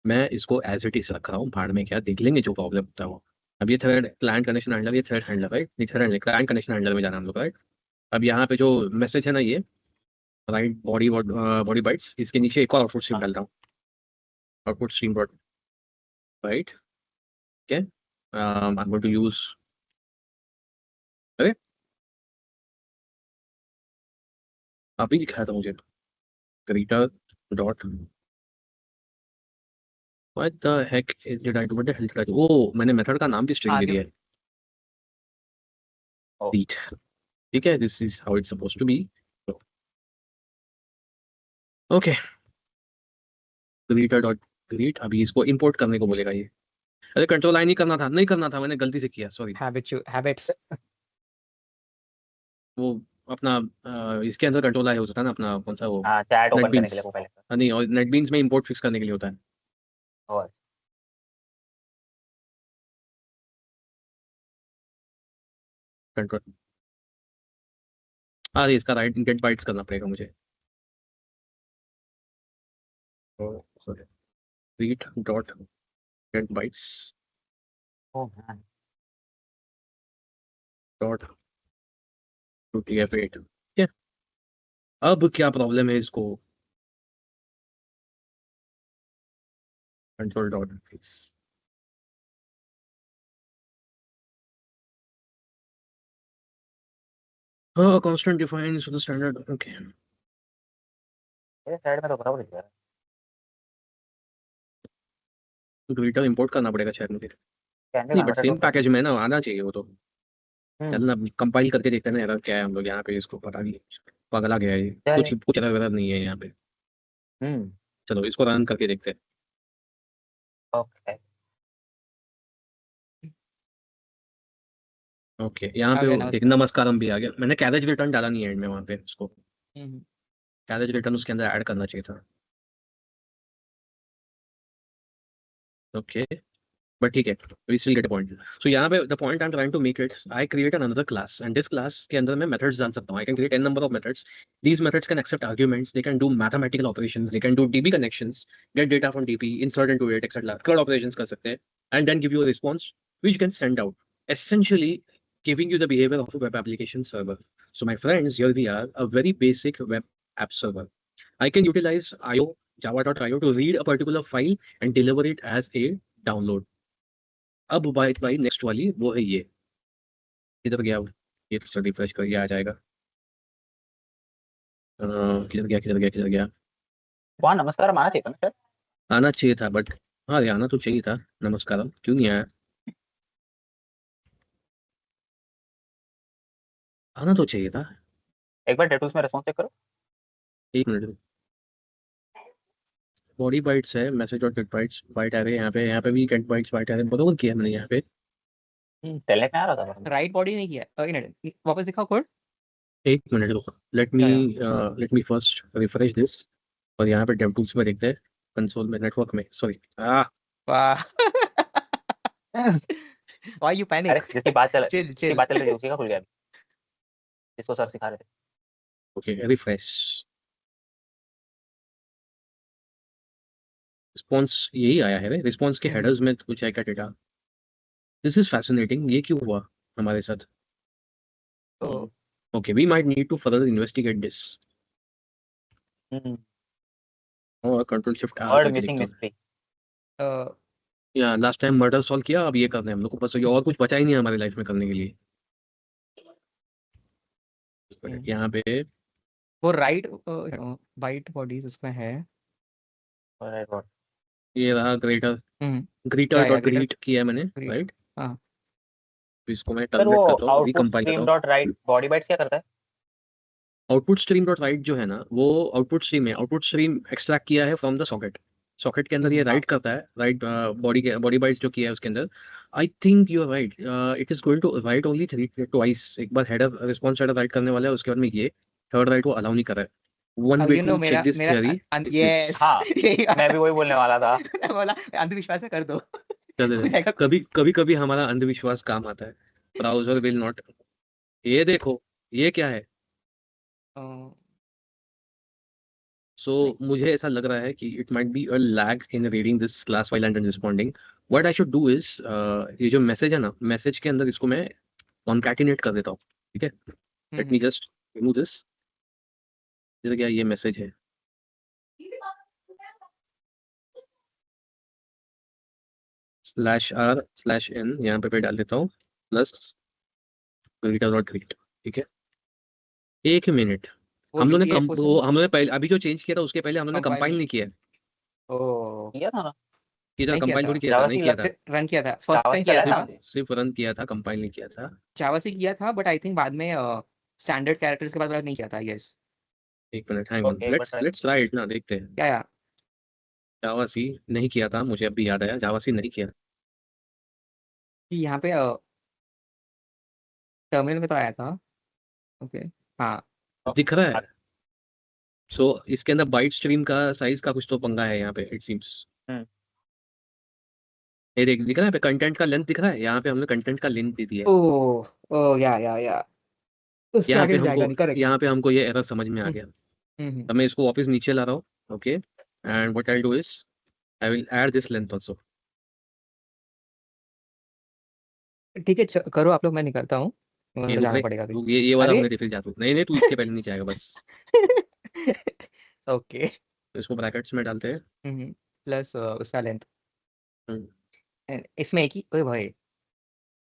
मैं इसको एज इट इज रख रहा हूँ, भाड़ में क्या, देख लेंगे जो प्रॉब्लम होता है वो। अब ये थ्रेड क्लाइंट कनेक्शन हैंडलर, ये थ्रेड हैंडलर राइट, नहीं thread handler, client connection handler में जाना हम लोग राइट। अब यहाँ पे जो मैसेज है ना ये राइट, बॉडी बाइट्स, इसके नीचे एक और आउटपुट स्ट्रीम हाँ डाल रहा हूँ। Output stream dot write, okay, I am going to use, अरे अभी दिखाया था मुझे, greeter dot, what the heck did I do, what the hell did I do, oh मैंने मेथड का नाम भी स्ट्रिंग दे आगे दिया है, ओ greet। ठीक है, this is how it's supposed to be. Okay, greeter dot greet, अभी इसको इंपोर्ट करने को बोलेगा ये। अरे कंट्रोल आई नहीं करना था, नहीं करना था, मैंने गलती से किया, सॉरी। habits. वो अपना इसके अंदर कंट्रोल आई हो सकता है ना, अपना कौन सा वो, हाँ, चैट नेट ओपन करने के लिए बीन्स। वो पहले सर। नहीं, और नेट बीन्स में इंपोर्ट फिक्स करने के लिए होता है और कंट्रोल। अरे इसका राइट गेट बाइट्स करना पड़ेगा मुझे, sorry, greet dot gate bytes oh man, dot to tf8। ठीक है, अब क्या प्रॉब्लम है इसको, कंट्रोल डॉट फिक्स, हाँ constant defines the standard. Okay, मेरे साइड में तो बराबर लिखा है। ग्रीटर इंपोर्ट करना पड़ेगा शायद मुझे। कैंडी नहीं but converter same dot package में ना आना चाहिए वो तो। हम्म चलना कंपाइल करके देखते हैं ना एरर क्या है, हम लोग यहाँ पे इसको पता नहीं, पगला गया है ये, चले। कुछ एरर वेरर नहीं है यहाँ पे। हम्म चलो इसको रन करके देखते हैं। ओके। ओके, यहाँ आ पे गया देख नमस्कार। नमस्कारम भी आ गया, मैंने कैरेज रिटर्न डाला नहीं है एंड में वहाँ पे उसको, हम्म कैरेज रिटर्न उसके अंदर ऐड करना चाहिए था। ओके, बट ठीक है, we still get a point. So यहाँ पे the point I am trying to make it, I create another class and this class के अंदर मैं मेथड्स डाल सकता हूँ। I can create n number of methods, these methods can accept arguments, they can do mathematical operations, they can do DB connections, get data from DB, insert into it etcetera, curl operations कर सकते हैं and then give you a response which can send out, essentially giving you the behavior of a web application server. So my friends, here we are, a very basic web app server. I can utilize IO, java.io to read a particular file and deliver it as a download. अब by next वाली वो है ये, किधर गया वो? ये तो रिफ्रेश करिए आ जाएगा। किधर गया? वहाँ नमस्कार आना चाहिए था ना सर। आना चाहिए था, बट हाँ आना तो चाहिए था। नमस्कार क्यों नहीं आया? आना तो चाहिए था। एक बार डेटूल्स में रिस्पॉन्स चेक करो। एक मिनट, बॉडी बाइट्स है, मैसेज और गेट बाइट्स, बाइट आ रहे हैं यहाँ पे भी गेट बाइट्स बाइट आ रहे हैं, बरोबर किया मैंने यहाँ पे। टेलनेट में आ रहा था। राइट बॉडी नहीं किया, एक मिनट वापस दिखाओ कोड। एक मिनट रुको, let me first refresh this, और यहाँ पे डेव टूल्स में देखते हैं, कंसोल में, नेटवर्क में, सॉरी। वाह व्हाई यू पैनिक? अरे जिसकी बात चल चिल रही है उसी का खुल गया जिसको सर सिखा रहे थे। ओके, रिफ्रेश, रिस्पॉन्स यही आया है। रिस्पॉन्स के हेडर्स में कुछ है क्या डेटा? दिस इज फैसिनेटिंग, ये क्यों हुआ हमारे साथ? Okay, we might need to further investigate this. और control shift word missing mystery. या लास्ट टाइम मर्डर सॉल्व किया, अब ये कर रहे हैं हम लोग को, बस ये और कुछ बचा ही नहीं है हमारी लाइफ में करने के लिए। यहाँ पे वो राइट बाइट बॉडीज उसमें है। ये रहा ग्रेटर, या डॉट ग्रीट किया है मैंने, राइट? हाँ, तो इसको मैं सर टर्मिनेट वो करता हूँ, आउटपुट रिकंपाइल स्ट्रीम करता हूँ। डॉट राइट बॉडी बाइट्स क्या करता है? आउटपुट स्ट्रीम डॉट राइट जो है ना, वो आउटपुट स्ट्रीम है, आउटपुट स्ट्रीम एक्सट्रैक्ट किया है फ्रॉम द सॉकेट। सॉकेट के अंदर ये राइट करता है, राइट बॉडी बाइट्स जो किया है उसके अंदर। I think you are right, it is going to write only twice, एक बार हेडर रिस्पॉन्स हेडर राइट करने वाला है, उसके बाद में ये थर्ड राइट वो अलाउ नहीं कर रहा है। One way to check this theory, yes हाँ मैं भी वही बोलने वाला था। बोला अंधविश्वास है, कर दो। कभी हमारा अंधविश्वास काम आता है। ब्राउजर विल नॉट, ये देखो ये क्या है। सो मुझे ऐसा लग रहा है कि it might be a lag in reading this class file and responding. What I should do is, ये जो मैसेज है ना, मैसेज के अंदर इसको मैं कॉन्कैटिनेट कर देता हूँ, ठीक है? Let me just remove this. जैसे क्या ये मैसेज है, /r/n यहाँ पे डाल देता हूँ, प्लस greeter.greet, ठीक है? एक मिनट, हम लोग ने हम लोग ने पहले अभी जो चेंज किया था उसके पहले हम लोग ने कंपाइल नहीं किया है। किया था ना, किया था, कंपाइल थोड़ी किया था, नहीं किया था, रन किया था फर्स्ट टाइम किया था, सिर्फ रन किया था, कंपाइल नहीं किया था। जावा से किया था, बट आई थिंक बाद में स्टैंडर्ड कैरेक्टर्स के बाद नहीं किया था। यस, एक minute, hang on, let's try it ना, देखते हैं। क्या जावा सी नहीं किया था, मुझे अभी याद आया, जावा सी नहीं किया। यहाँ पे टर्मिनल में तो आया था। ओके, हाँ दिख रहा है। सो इसके अंदर बाइट स्ट्रीम का साइज का कुछ तो पंगा है यहाँ पे, इट सीम्स। ये देख, दिख रहा है पे कंटेंट का लेंथ दिख रहा है, यहाँ पे हमने कंटेंट का लेंथ दे दिया है। या उसके आगे जाएगा नहीं, करेक्ट। यहाँ पे हमको ये एरर समझ में आ गया। तब मैं इसको वापस नीचे ला रहा हूँ, okay, and what I do is I will add this length also. ठीक है, करो आप लोग, मैं निकलता हूँ, जाना पड़ेगा अभी। ये वाला हमने रिफिल जा, नहीं तू इसके पहले नहीं जाएगा बस। ओके, तो इसको ब्रैकेट्स में डालते हैं, प्लस उसका लेंथ इसमें एक ही। ओए भाई,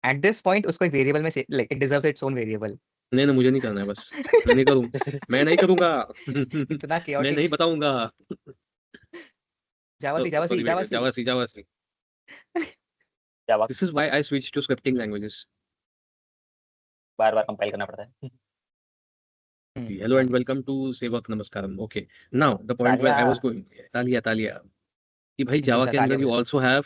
एट दिस पॉइंट उसको एक वेरिएबल में like it deserves its own variable. नहीं मुझे नहीं करना है, बस मैं नहीं करूँगा, मैं नहीं करूँगा। इतना मैं नहीं बताऊंगा। जावा सी। This is why I switched to scripting languages. बार-बार कंपाइल करना पड़ता है। Hello and welcome to Sevak Namaskaram. Okay. Now the point where I was going, तालिया कि भाई जावा के अंदर you also have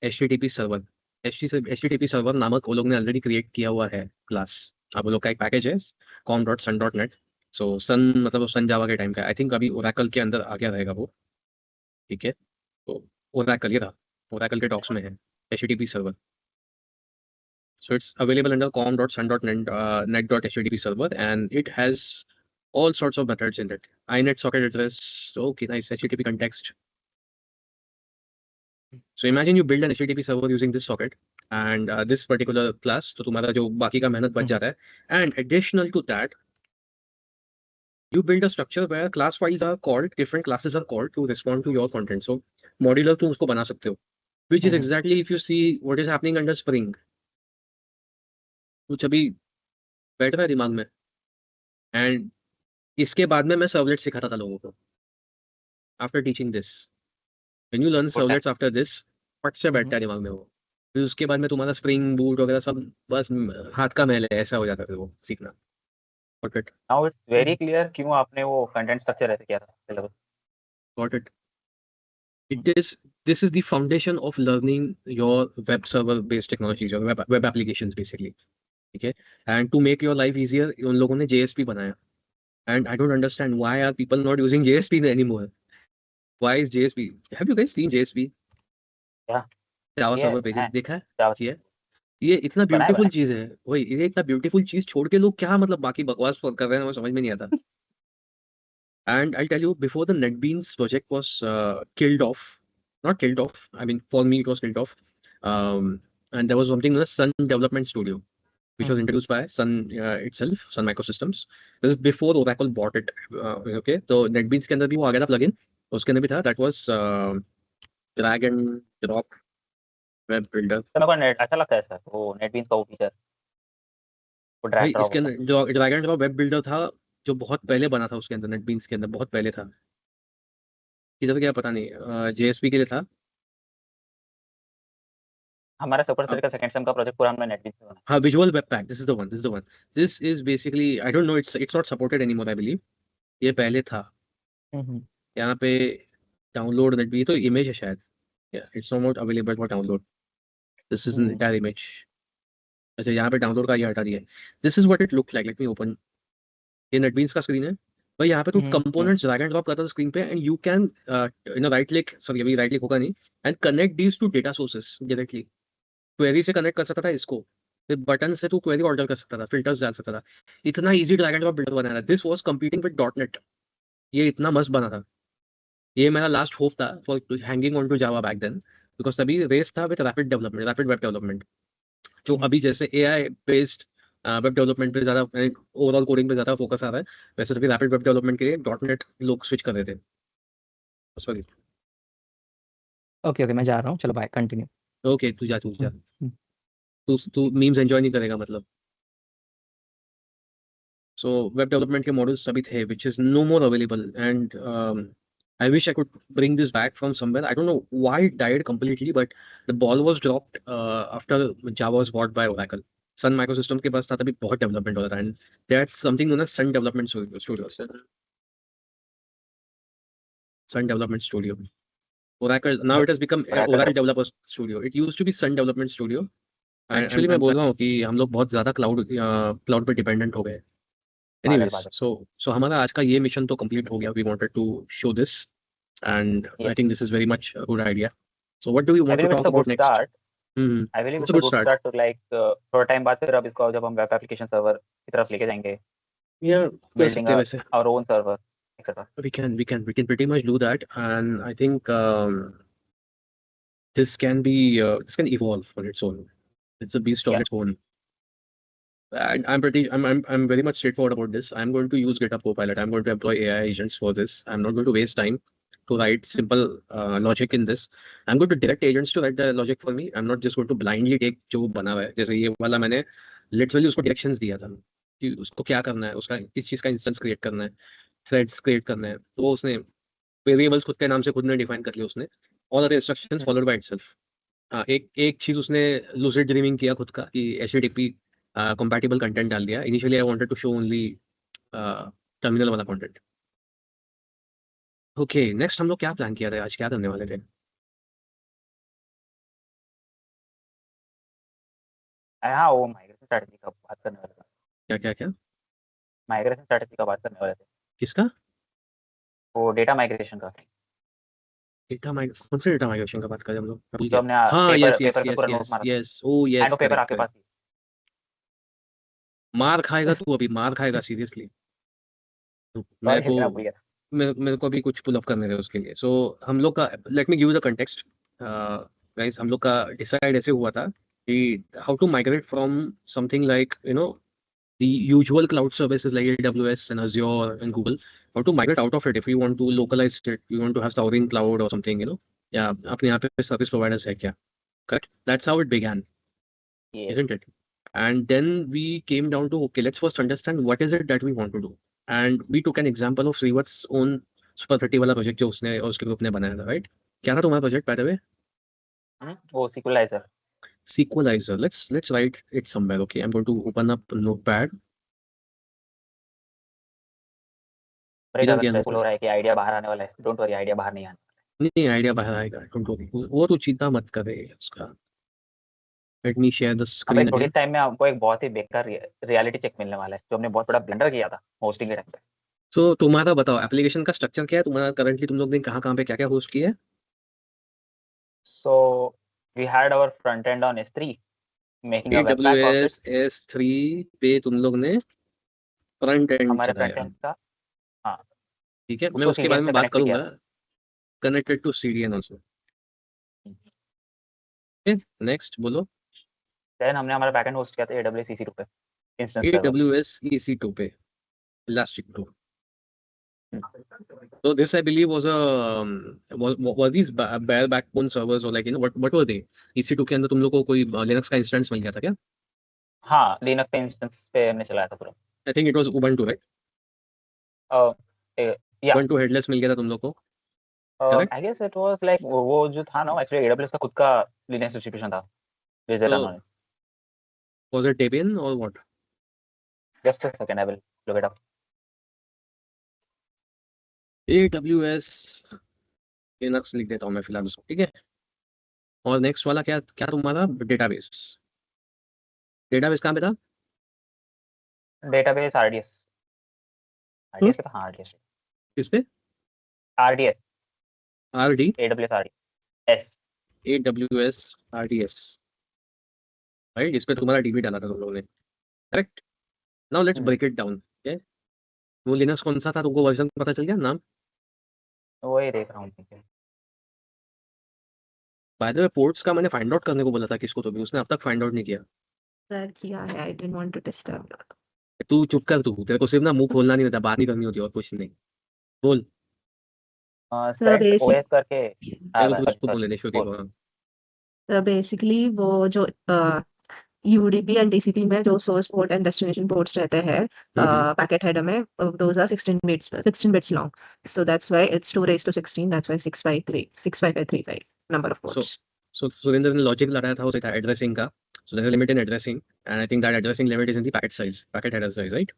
HTTP server. HTTP server नामक वो लोग ने ऑलरेडी क्रिएट किया हुआ है क्लास। अब वो लोग का एक पैकेज है com.sun.net। सो सन मतलब सन जावा के टाइम का, आई थिंक अभी ओरेकल के अंदर आ गया रहेगा वो, ठीक है? तो ओरेकल ये था। Oracle के डॉक्स में है HTTP server. So it's available under com.sun.net.http server, and it has all sorts of methods in it. INET socket address. Okay, nice. HTTP context. So imagine you build an HTTP server using this socket and this particular class. तो तुम्हारा जो बाकी का मेहनत बच जाता है. And additional to that, you build a structure where class files are called, different classes are called to respond to your content. So modular तुम उसको बना सकते हो. Which is exactly if you see what is happening under Spring. कुछ अभी बैठ रहा है दिमाग में. And इसके बाद में मैं सर्वलेट सिखाता था लोगों को. After teaching this, when you learn servlets after this, फट से बैठता है दिमाग में वो. फिर उसके बाद में तुम्हारा स्प्रिंग बूट वगैरह सब बस हाथ का मैल है, ऐसा हो जाता है वो सीखना. Got it. Now it's very clear क्यों आपने वो कंटेंट स्ट्रक्चर ऐसे किया था syllabus. Got it. This is the foundation of learning your web server based technologies, your web applications basically. Okay, and to make your life easier, उन लोगों ने JSP बनाया. And I don't understand why are people not using JSP anymore. Why is JSP? Have you guys seen JSP? Yeah. Java Yeah, server pages देखा है? Java ये ये इतना बनाया ब्यूटीफुल चीज है. वही ये इतना ब्यूटीफुल चीज छोड़ के लोग क्या मतलब बाकी बकवास कर रहे हैं, वो समझ में नहीं आता. And I'll tell you, before the NetBeans project was killed off, not killed off, I mean, for me, it was killed off. And there was something known as Sun Development Studio, which was introduced by Sun itself, Sun Microsystems. This is before Oracle bought it. Okay, so NetBeans के अंदर भी वो आ गया था plugin, उसके अंदर भी था. That was drag and drop web builder. तो मेरे को नेट अच्छा लगता है सर वो नेटबीन्स का वो फीचर वो भाई ड्रैग इसके अंदर जो drag and drop web builder था, जो बहुत पहले बना था, उसके अंदर NetBeans के अंदर बहुत पहले था. इधर क्या पता नहीं, JSP के लिए था. हमारा सुपर सर का सेकंड सेम का प्रोजेक्ट पूरा हमने नेटबीन्स पे बनाया. हाँ, Visual Webpack. This is the one. This is the one. This is basically, I don't know. It's not supported anymore, I believe. ये पहले था. यहाँ पे डाउनलोड नेट भी तो इमेज है शायद. Yeah, it's not available for download. This is an entire image. अच्छा, यहाँ पे डाउनलोड का ये हटा दिया है. This is what it looked like. Let me open. ये NetBeans का स्क्रीन है. भाई यहाँ पे तू कंपोनेंट्स ड्रैग एंड ड्रॉप करता था स्क्रीन पे, and you can write click, sorry अभी राइट क्लिक होगा नहीं, and connect these two data sources directly. Query से कनेक्ट कर सकता था इसको, फिर बटन से तू क्वेरी ऑर्डर कर सकता था, फिल्टर्स डाल सकता था. इतना easy drag and drop builder बनाया था. This was competing with .NET. ये इतना मस्त बना था. ये मेरा लास्ट होप था for hanging on to Java back then, because तभी रेस था with rapid development, rapid web development. जो अभी जैसे AI बेस्ड वेब डेवलपमेंट पे ज़्यादा, ओवरऑल कोडिंग पे ज़्यादा फोकस आ रहा है, वैसे तभी रैपिड वेब डेवलपमेंट के लिए .NET लोग स्विच कर रहे थे. सॉरी. ओके ओके मैं जा रहा हूँ, चलो बाय, कंटिन्यू. ओके, तू जा. तू मीम्स एंजॉय नहीं करेगा मतलब. So web development के models तभी थे, which is no more available, and I wish I could bring this back from somewhere. I don't know why it died completely, but the ball was dropped after Java was bought by Oracle. Sun Microsystems के पास था तभी बहुत development हो रहा था, and that's something known as Sun Development Studio. Sun Development Studio. Oracle, now it has become Oracle Developer Studio. It used to be Sun Development Studio. Actually मैं बोल रहा हूँ कि हम लोग बहुत ज़्यादा क्लाउड पे डिपेंडेंट हो गए. Anyways, so हमारा आज का ये मिशन तो कंप्लीट हो गया. We wanted to show this, and I think this is very much a good idea. So what do we want to talk about next? I believe it's a good start to like थोड़ा time बाद फिर अब इसको जब हम web application server की तरफ लेके जाएंगे. Yeah, building our own server, etc. We can pretty much do that, and I think this can evolve on its own. It's a beast on its own. And I'm very much straightforward about this. I'm going to use GitHub Copilot. I'm going to employ AI agents for this. I'm not going to waste time to write simple logic in this. I'm going to direct agents to write the logic for me. I'm not just going to blindly take जो बना हुआ है. जैसे ये वाला मैंने literally उसको directions दिया था कि उसको क्या करना है, उसका किस चीज़ का इंस्टेंस क्रिएट करना है, थ्रेड्स क्रिएट करना है, तो उसने वेरिएबल्स खुद के नाम से खुद ने डिफाइन कर लिया उसने. All other instructions followed by itself. एक चीज़ उसने लूसिड ड्रीमिंग किया खुद का कि HTTP compatible content डाल दिया. Initially I wanted to show only terminal वाला content. Okay, next हम लोग क्या प्लान किया था, आज क्या करने वाले थे? हाँ वो माइग्रेशन स्ट्रेटजी का बात करने वाले थे. क्या? माइग्रेशन स्ट्रेटजी का बात करने वाले थे. किसका? वो डेटा माइग्रेशन का. डेटा माइग्रेशन, कौन से डेटा माइग्रेशन का बात कर रहे हैं हम लोग, मैं भूल जो गया। हमने हाँ पेपर यस यस पेपर पे यस पूरा नोट यस मारा था यस, ओ एंड यस, वो पेपर करेक्ट आपके करेक्ट। पास ही मार खाएगा तू, अभी मार खाएगा सीरियसली। मेरे सॉरी को लिखना भूल गया था। मेरे को अभी कुछ पुल अप करने थे उसके लिए। सो हम लोग का, let me give the context guys, हम लोग का डिसाइड ऐसे हुआ था कि how to migrate from something like the usual cloud services like AWS and Azure and Google, how to migrate out of it if you want to localize it, you want to have sovereign cloud or something, yeah, अपने यहाँ पे service providers है क्या, correct? That's how it began, Yes. isn't it? And then we came down to, okay, let's first understand what is it that we want to do. And we took an example of Srivat's own Super 30 वाला project जो उसने और उसके group ने बनाया था, right? क्या था तुम्हारा प्रोजेक्ट, बाय द वे? वो सिक्वलाइजर Sequelizer. Let's write it somewhere. Okay, I'm going to open up Notepad. और इधर ज़्यादा क्या स्ट्रेसफुल Notepad? हो रहा है कि आइडिया बाहर आने वाला है। डोंट वरी आइडिया बाहर नहीं आना। नहीं, आइडिया बाहर आएगा, डोंट वरी, वो तो चिंता मत करे उसका। लेट मी शेयर द अब एक स्क्रीन थोड़ी अगेन। टाइम में आपको एक बहुत ही बेकार रियलिटी चेक मिलने वाला है जो हमने बहुत बड़ा ब्लंडर किया था होस्टिंग के टाइम पे। सो तुम्हारा बताओ, एप्लीकेशन का स्ट्रक्चर क्या है तुम्हारा करंटली, तुम लोग ने कहाँ कहाँ पे क्या क्या होस्ट किया है? So we had our front end on S3 making a web pack of it. AWS S3 पे तुम लोग ने फ्रंट एंड हमारे फ्रंट चलाया, एंड का हाँ, ठीक है, मैं उसको उसके CDN बारे में से बात कनेक्ट भी किया करूंगा, था। Connected to CDN also. Next बोलो। देन हमने हमारा बैकएंड होस्ट किया था AWS EC2 पे इंस्टेंस सर्वर। AWS EC2 पे elastic 2। So this, I believe, was a was these bare backbone servers or like what were they? EC2 के अंदर तुम लोग को कोई Linux का इंस्टेंस मिल गया था क्या? हाँ, लिनक्स पे इंस्टेंस पे हमने चलाया था पूरा। I think it was Ubuntu, right? या Ubuntu headless मिल गया था तुम लोग को, correct? I guess it was like वो जो था ना एक्चुअली AWS का खुद का लिनक्स डिस्ट्रीब्यूशन था जिस run So on it. was it Debian or what? Just a second I will look it up. AWS Linux लिख देता हूँ मैं फिलहाल उसको, ठीक है। और नेक्स्ट वाला क्या क्या तुम्हारा, डेटाबेस? डेटाबेस कहाँ पे था? डेटाबेस RDS हम्म? पे था। हाँ, RDS किस पे? RDS RD AWS RDS AWS RDS, right? इस पे तुम्हारा DB डाला था तुम लोगों ने, correct? Now let's break it down. वो लिनक्स कौन सा था, तुमको वर्जन पता चल गया, नाम? वही देख रहा हूँ। बाय द वे पोर्ट्स का मैंने फाइंड आउट करने को बोला था किसको, तो भी उसने अब तक फाइंड आउट नहीं किया। सर किया है, I didn't want to disturb. तू चुप कर, तू, तेरे को सिर्फ ना मुंह खोलना नहीं होता, बात नहीं करनी होती और कुछ नहीं, बोल। सर सेट OS करके तेरे को कुछ तो सॉरी बोले श्रुति को, हाँ। सर बेसिकली वो जो UDP एंड TCP में जो source port and destination ports रहते हैं पैकेट हेडर में, those are 16 bits long, so that's why it's 2 raised to 16, that's why 65535 number of so ports. Surendra ने लॉजिक लगाया था उसे एड्रेसिंग का, so there is limit in addressing and I think that addressing limit is in the packet size, packet header size, right?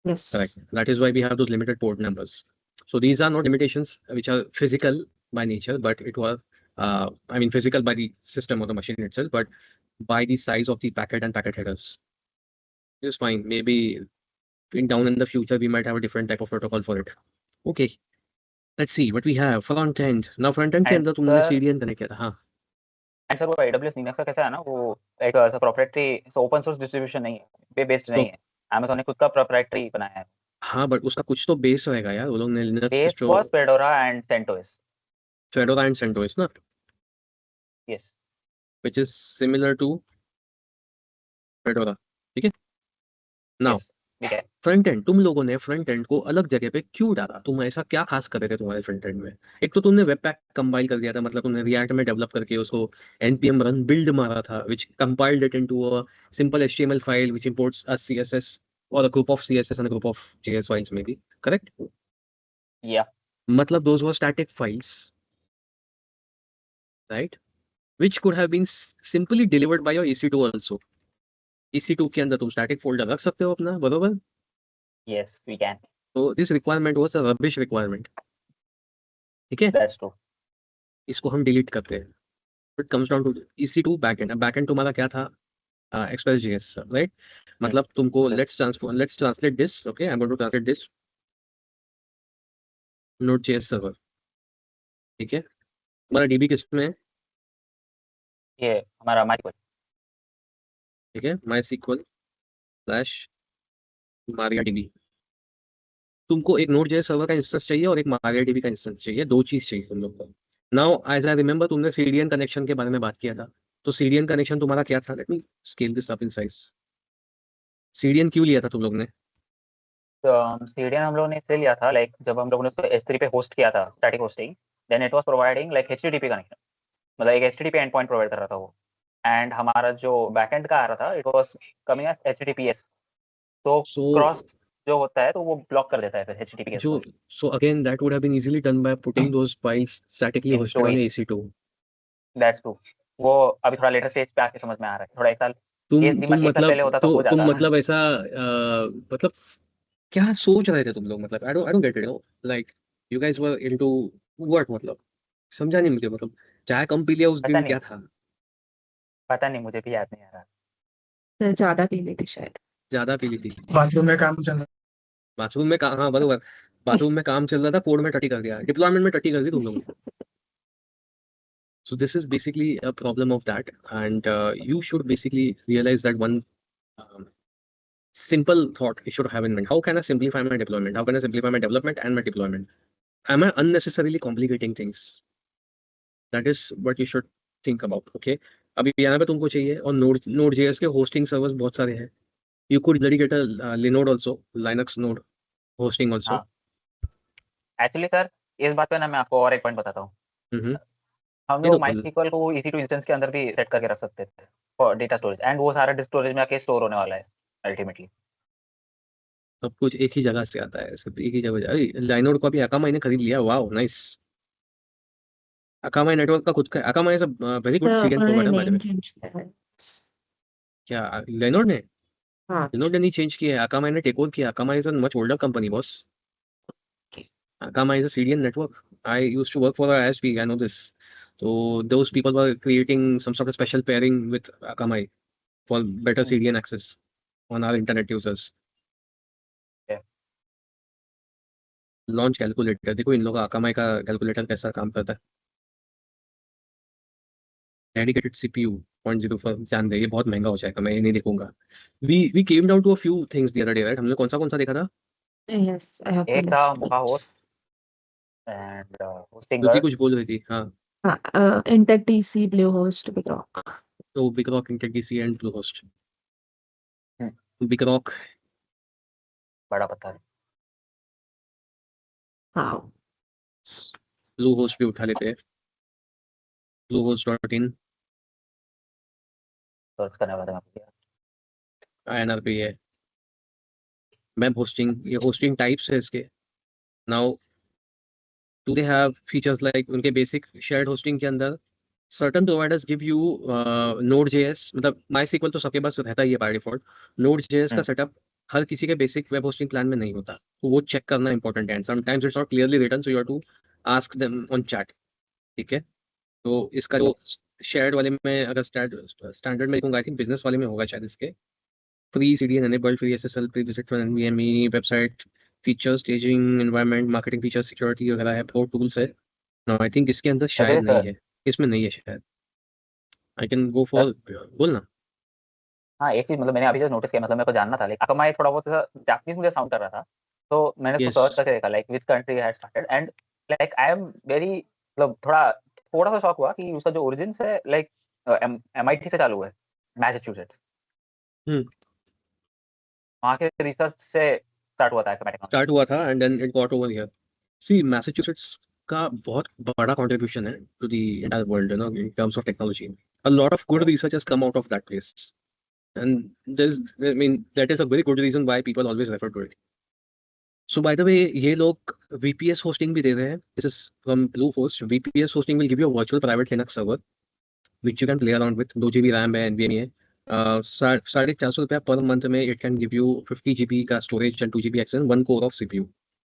Yes. Correct. That is why we have those limited port numbers. So these are not limitations which are physical by nature, but it was, I mean, physical by the system or the machine itself, but by the size of the packet and packet headers. It's fine. Maybe down in the future we might have a different type of protocol for it. Okay. Let's see what we have. Front end. Now front end के And अंदर तुमने sir- CDN connect किया था, हाँ। And sir वो AWS Linux का कैसा है ना, वो एक ऐसा प्रोप्राइटरी ओपन सोर्स डिस्ट्रीब्यूशन नहीं है, पे बेस्ड नहीं है। Amazon ने खुद का प्रोप्राइटरी बनाया है। हाँ, बट उसका कुछ तो बेस रहेगा यार, वो लोग ने लिनक्स बेस जो was Fedora and CentOS। Fedora and CentOS ना, yes which is similar to Fedora, ठीक है। Now ठीक है। फ्रंट एंड, तुम लोगों ने फ्रंट एंड को अलग जगह पे क्यों डाला? तुम ऐसा क्या खास कर रहे थे तुम्हारे फ्रंट एंड में? एक तो तुमने वेब पैक कंपाइल कर दिया था, मतलब तुमने रिएक्ट में डेवलप करके उसको npm run बिल्ड मारा था, which compiled it into a simple HTML file which imports a CSS or a group of CSS and a group of JS files maybe, correct? या मतलब those were static files, right? Which could have been simply delivered by your EC2 also. EC2 के अंदर तुम static folder रख सकते हो अपना, बरोबर? यस वी कैन, तो this requirement was a rubbish requirement, ठीक है। That's true. इसको हम डिलीट करते हैं। It comes down to EC2 backend. अब बैकएंड तुम्हारा क्या था? Express.js, right? मतलब तुमको let's translate this, okay, I am going to translate this Node.js server, ठीक है। हमारा डीबी किसमें है? ये हमारा MySQL। ठीक है, MySQL स्लैश MariaDB। तुमको एक Node.js सर्वर का इंस्टेंस चाहिए और एक MariaDB का इंस्टेंस चाहिए, दो चीज चाहिए तुम लोग को। नाउ एज आई रिमेंबर तुमने सीडीएन कनेक्शन के बारे में बात किया था, तो सीडीएन कनेक्शन तुम्हारा क्या था? Let me scale this up in size. CDN क्यों लिया था तुम लोग ने? तो सीडीएन हम लोगों ने इसलिए लिया था, लाइक जब हम लोगों ने उसको S3 पे होस्ट किया था, static hosting, then it was providing like HTTP connection, मतलब एक HTTP एंड पॉइंट प्रोवाइड कर रहा था वो, एंड हमारा जो बैकएंड का आ रहा था it was coming as HTTPS। तो सो क्रॉस जो होता है तो वो ब्लॉक कर देता है फिर HTTPS जो को। so again that would have been easily done by putting those files statically hosted into on in, EC2। That's true. वो अभी थोड़ा लेटर स्टेज पे आके समझ में आ रहा है, थोड़ा 1 साल, ये तुम दिमाग 1 साल मतलब पहले होता तो तो हो तुम जाता। मतलब ऐसा मतलब क्या सोच रहे थे तुम लोग? मतलब I don't get it, like you guys were into what? मतलब समझा नहीं मुझे, मतलब चाय कम पी लिया उस पता दिन, नहीं, क्या था? पता नहीं, मुझे भी याद नहीं आ रहा। ज्यादा पी ली थी शायद। ज्यादा पी ली थी? बाथरूम में काम चल रहा बाथरूम में हाँ बरोबर, बाथरूम में काम चल रहा था, कोड में टट्टी कर दिया, डिप्लॉयमेंट में टट्टी कर दी तुम लोगों ने। So this is basically a problem of that, and you should basically realize that one um, simple thought you should have in mind. How can I simplify my deployment? How can I simplify my development and my deployment? Am I unnecessarily complicating things? That is what you should think about. Okay, अभी यहाँ पे तुमको चाहिए, और Node.js के hosting servers बहुत सारे हैं. You could dedicate a Linode also, Linux node hosting also. हाँ, एक्चुअली सर इस बात पे ना मैं आपको और एक पॉइंट बताता हूँ। हम्म। हम ये लोग तो MySQL को EC2 इंस्टेंस के अंदर भी सेट करके रख सकते थे फॉर डेटा स्टोरेज, एंड वो सारा स्टोरेज में आके स्टोर होने वाला है अल्टीमेटली। सब कुछ एक ही जगह से आता है, सब एक ही जगह। अरे लाइनोड को अभी अकामा ने खरीद लिया, वाओ नाइस। अकामा नेटवर्क का खुद का, Akamai is a very good CDN उन्होंने provider by the name way. Change किया है। क्या लाइनोड ने? हाँ। लाइनोड ने नहीं चेंज किया है, अकामा ने टेक ओवर किया। Akamai is a much older company boss. Akamai is a CDN network. I used to work for a ISP, I know this. So those people were creating some sort of special pairing with Akamai for better CDN access on our internet users. Yeah. Launch calculator देखो इन लोगों का, Akamai का calculator कैसा काम करता है। Dedicated CPU 0.04, ध्यान दे, ये बहुत महंगा हो जाएगा, मैं ये नहीं देखूंगा। We came down to a few things the other day, right? हमने कौन सा देखा था? Yes, I have the एक था list. Mocha host and Jyoti Hostinger. कुछ बोल रही थी, हाँ। Intec DC, Bluehost, Bedrock. तो बिग रॉक, इंटेग्रीसी and Bluehost. Big rock बड़ा पत्थर। हाँ। ब्लू होस्ट भी उठा लेते हैं, bluehost.in, सर्च करने वाला था मैं। INR पे है। वेब होस्टिंग, ये होस्टिंग टाइप्स है इसके। Now do they have features like उनके बेसिक शेयर्ड होस्टिंग के अंदर certain providers give you Node.js, मतलब MySQL तो सबके पास रहता ही है बाय डिफॉल्ट। Node.js का सेटअप हर किसी के बेसिक वेब होस्टिंग प्लान में नहीं होता, तो वो चेक करना इंपॉर्टेंट है। Sometimes it's not clearly written, so you have to ask them on chat. ठीक है, तो इसका जो शेयर्ड वाले में अगर स्टैंडर्ड में लिखूंगा, आई थिंक बिजनेस वाले में होगा शायद इसके। Free CDN enabled, free SSL, free visit for NVMe, website feature, staging environment, marketing feature, security वगैरह है, प्रो टूल्स है। नो आई थिंक इसके अंदर शायद नहीं सर है, इसमें नहीं है शायद। आई कैन गो फॉर, बोलना। हाँ, एक चीज मतलब मैंने अभी जस्ट नोटिस किया, मतलब मेरे को जानना था, लाइक अकामाई थोड़ा बहुत जापानीज मुझे साउंड कर रहा था, तो मैंने उसको यस, सर्च करके देखा like which country had started, and like I am very, मतलब थोड़ा सा शॉक हुआ कि उसका जो ओरिजिन है लाइक MIT से चालू है, मैसाचुसेट्स। हम्म, वहाँ के रिसर्च से स्टार्ट हुआ था मैथमेटिक्स। स्टार्ट हुआ था and then it got over here. See Massachusetts का बहुत बड़ा कंट्रीब्यूशन है to the entire world, you know, in terms of technology. A lot of good research has come out of that place, and there's, I mean, that is a very good reason why people always refer to it. So by the way, ये लोग VPS hosting भी दे रहे हैं. This is from Bluehost. VPS hosting will give you a virtual private Linux server which you can play around with. 2 GB RAM है, NVMe है। 450 per month में it can give you 50 GB का storage and 2 GB access and 1 core of CPU.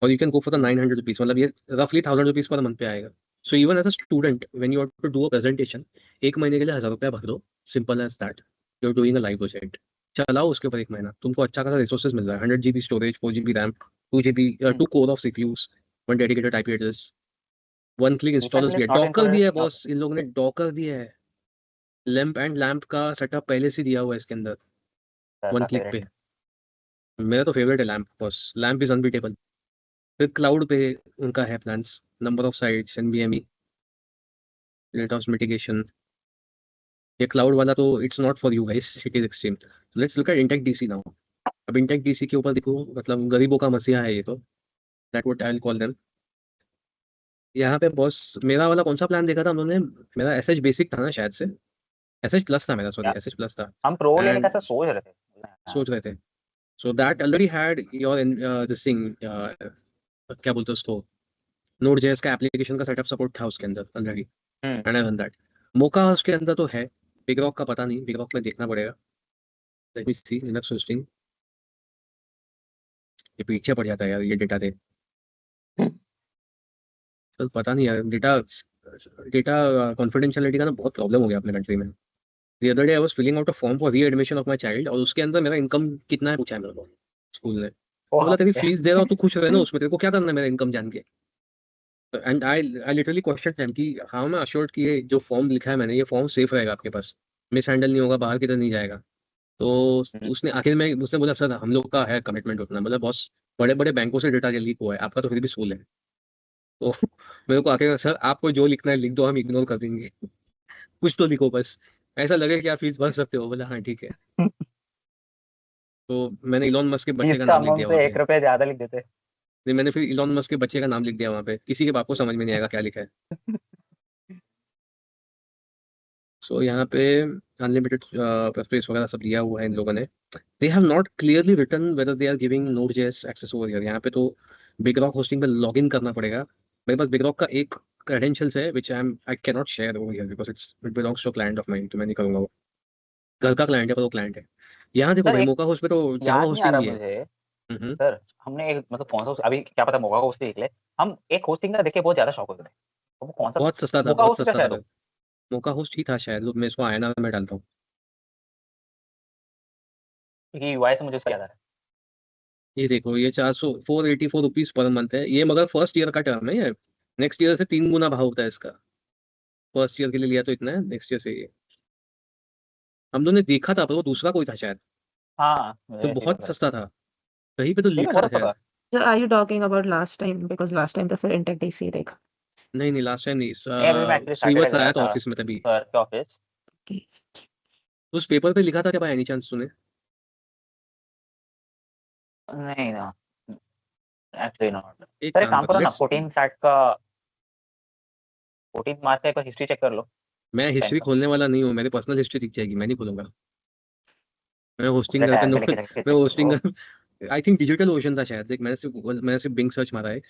और you can go for the 900 rupees, मतलब ये roughly 1000 rupees per month पे आएगा. So even as a student, when you have to do a presentation, एक महीने के लिए 1000 रुपया भर दो, simple as that. You're doing a live project. चलाओ उसके ऊपर एक महीना, तुमको अच्छा खासा रिसोर्सेज मिल रहा है। 100 GB storage, 4 GB RAM, 2 core of CPUs, 1 dedicated IP address, one click installers भी है, Instantly is not डॉकर दिया है included. बॉस, इन लोगों ने डॉकर दिया है, लैंप का सेटअप पहले से दिया हुआ है इसके अंदर वन क्लिक पे। मेरा तो फेवरेट है lamp boss, lamp is unbeatable. फिर क्लाउड पे उनका है plans, number of sites, NVMe, rate of mitigation. ये क्लाउड वाला तो it's not for you guys, it is extreme. Let's look eight intake DC now. अब इंटेक डीसी के ऊपर देखो, मतलब गरीबों का मसीहा है ये तो, that what I will call them. यहाँ पे बॉस मेरा वाला कौन सा प्लान देखा था हम लोगों ने, मेरा एसएच बेसिक था ना शायद से, एसएच प्लस था मेरा, सॉरी एसएच प्लस था। हम प्रो लेने का एंड ऐसा सोच रहे थे। सोच रहे थे, so that already had your this thing, क्या बोलते हैं उसको, नोड जेएस का एप्लीकेशन का सेटअप सपोर्ट था उसके अंदर already, and I run that. Mocha उसके अंदर तो है, बिग रॉक का पता नहीं, बिग रॉक में देखना पड़ेगा। लेट मी सी लिनक्स होस्टिंग, ये पीछे पड़ जाता है यार ये डेटा दे, तो पता नहीं यार, डेटा डेटा कॉन्फिडेंशियलिटी का ना बहुत प्रॉब्लम हो गया अपने कंट्री में। The other day I was filling out a form for re-admission of my child, और उसके अंदर मेरा इनकम कितना है पूछा है मेरे को स्कूल ने। तो बोला तेरी फीस दे रहा हूँ, तू खुश रहे ना उसमें, तेरे को क्या करना है मेरा इनकम जान के। And I literally question him कि हाँ मैं अश्योर्ड कि ये जो फॉर्म लिखा है मैंने, ये फॉर्म सेफ रहेगा आपके पास, मिस हैंडल नहीं होगा, बाहर किधर नहीं जाएगा। तो उसने आखिर में उसने बोला सर हम लोग का है कमिटमेंट उतना, मतलब बॉस बड़े बड़े बैंकों से डेटा लीक हुआ है, आपका तो फिर भी स्कूल है। तो मेरे को आखिर सर आपको जो लिखना है लिख दो, हम इग्नोर कर देंगे, कुछ तो लिखो बस, ऐसा लगे कि आप फीस भर सकते हो। बोला हाँ ठीक है। तो मैंने इलॉन मस्क के बच्चे का इसका नाम लिख अमाउंट दिया से वहाँ पे। 1 रुपया ज्यादा लिख देते। नहीं मैंने फिर इलॉन मस्क के बच्चे का नाम लिख दिया वहाँ पे, किसी के बाप को समझ में नहीं आएगा क्या लिखा है। सो यहाँ पे अनलिमिटेड स्पेस वगैरह सब दिया हुआ है इन लोगों ने। They have not clearly written whether they are giving node JS access over here. यहाँ पे तो बिग रॉक होस्टिंग पे लॉग इन करना पड़ेगा। मेरे पास बिग रॉक का एक क्रेडेंशियल्स है which I can not share over here because it belongs to client of mine, तो मैं नहीं करूँगा वो, घर का क्लाइंट है पर वो क्लाइंट है। यहाँ देखो सर भाई एक मोका होस्ट पे तो जावा याद नहीं आ होस्टिंग रहा भी है। मुझे। हम्म। सर हमने एक मतलब कौन सा अभी क्या पता मोका होस्ट देख ले। हम एक होस्टिंग का देख के बहुत ज्यादा शॉक हो गए थे। तो वो कौन सा बहुत सस्ता था, मोका बहुत होस्ट का सस्ता था शायद फिर। हो। मोका होस्ट ही था शायद, मैं इसको आयना में डालता हूँ। क्योंकि यूआई से मुझे उसका याद आ रहा है। ये देखो ये 484 रुपीज पर मंथ है ये, मगर फर्स्ट ईयर का टर्म है ये, नेक्स्ट ईयर से 3 गुना भाव होता है इसका। फर्स्ट ईयर के लिए लिया तो इतना है, नेक्स्ट ईयर से ये हम लोगों ने देखा था, पर वो दूसरा कोई था शायद, हाँ तो मुझे इसी बहुत लग रहा सस्ता था, कहीं पे तो है। लिखा था बहुत शायद। पता। So are you talking about last time? Because last time the फिर Intech DC देखा. नहीं नहीं लास्ट टाइम नहीं, नहीं अभी मैं एक्चुअली सैटरडे श्रीवत्स गया आया था था ऑफिस में तभी। सर के ऑफिस। Okay. उस पेपर पे लिखा था क्या भाई, एनी चांस तूने? नहीं ना एक्चुअली नॉट। एक सर एक काम काम करो, करो ना लेट्स, 14 सैट का 14 मार्च का एक बार हिस्ट्री चेक कर लो मैं टाइम हिस्ट्री का। खोलने वाला नहीं हूँ, मेरी पर्सनल हिस्ट्री दिख जाएगी, मैं नहीं खोलूंगा। मैं होस्टिंग पूरे करके टाइम नो, पे लेके मैं चेक होस्टिंग करो। कर, आई थिंक डिजिटल ओशन था शायद, देख मैंने सिर्फ बिंग सर्च मारा है।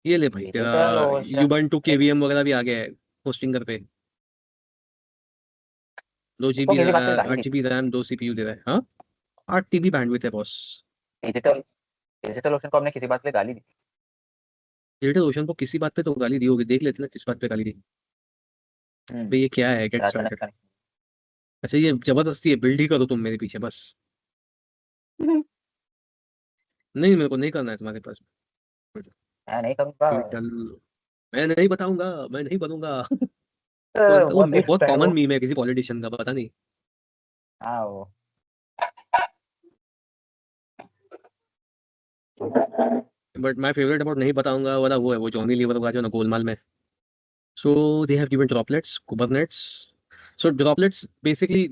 ये ले भाई तेरा डिजिटल ओशन यूबंटू केवीएम वगैरह भी आ गया है होस्टिंग कर पे। दो इसको जीबी किसी बात पे गाली आठ दी जीबी रैम, 2 सीपीयू दे रहा है, हाँ 8 TB बैंडविड्थ है बॉस। डिजिटल डिजिटल ओशन को हमने किसी बात पे गाली दी। डिजिटल ओशन को किसी बात पे तो गाली दी होगी, देख लेते ना किस बात पे गाली दी। भाई ये क्या है, गेट अचानक स्टार्टेड। का अच्छा ये जबरदस्ती है, बिल्ड ही करो तुम मेरे पीछे बस। नहीं। नहीं मेरे को नहीं करना है तुम्हारे पास। मैं नहीं करूँगा। डिजिटल, मैं नहीं बताऊंगा, मैं नहीं बनूंगा। कौन सा वो बहुत ये बहुत इष्ट है कॉमन वो। मीम है किसी पॉलिटिशियन का, पता नहीं। हाँ वो बट माय फेवरेट अबाउट नहीं बताऊंगा वाला वो है, वो जॉनी लीवर का जो ना गोलमाल में। So they have given droplets, Kubernetes. So droplets basically,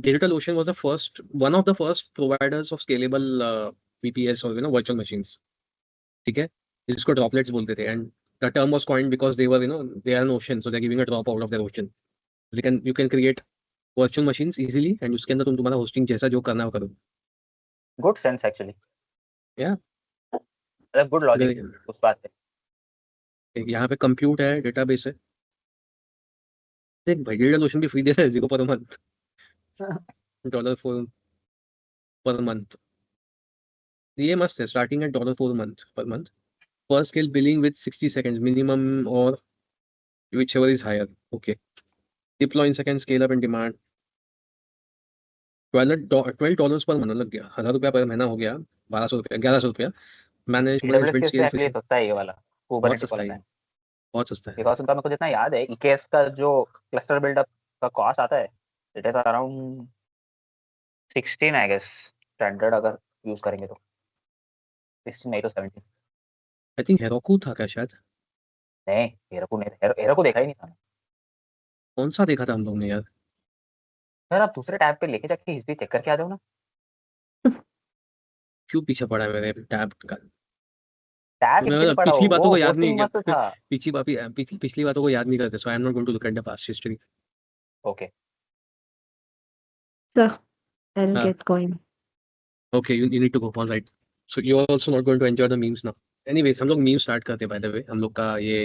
DigitalOcean was the first, one of the first providers of scalable VPS or virtual machines. ठीक है, जिसको droplets बोलते थे, and the term was coined because they were they are an ocean, so they're giving a drop out of their ocean. You can create virtual machines easily, and उसके अंदर तुम तुम्हारा hosting जैसा जो करना हो करो। Good sense actually. Yeah. मतलब गुड लॉजिक उस बात पे। यहाँ पे compute है, database है। देख भाई DigitalOcean भी फ्री देता है 0 पर मंथ, $4 पर मंथ। ये मस्त है, starting at $4 month per month, per scale billing with 60 seconds minimum or whichever is higher. Okay. Deploy in seconds, scale up in demand. $12 पर महीना लग गया, ₹1000 पर महीना हो गया, ₹1200, ₹1100। मैनेज AWS मैनेजमेंट के स्केल इससे एक्चुअली सस्ता है ये वाला। बहुत कुबरनेटिस सस्ता वाला है प्लान, बहुत सस्ता है बिकॉज उनका मेरे को जितना याद है EKS का जो क्लस्टर बिल्डअप का कॉस्ट आता है, it is around 16 I guess, standard अगर यूज करेंगे तो 16 नहीं तो 17। आई थिंक हेरोकू था क्या शायद नहीं, हेरोकू नहीं, हेरोकू देखा ही नहीं था। कौन सा देखा था हम लोग ने यार सर आप दूसरे टैब पे लेके जाके हिस्ट्री चेक करके आ जाओ ना। क्यों पीछे पड़ा है मेरे टैब का टैब मैं पीछे नहीं पड़ा, पिछली बातों वो को याद नहीं होस्टिंग मस्त किया था। पिछली बातों को याद नहीं करते so I am not going to look at the past history okay So I'll हाँ get going. okay you need to go all right so you're also not going to enjoy the memes now anyways हम लोग memes start करते हैं by the way हम लोग का ये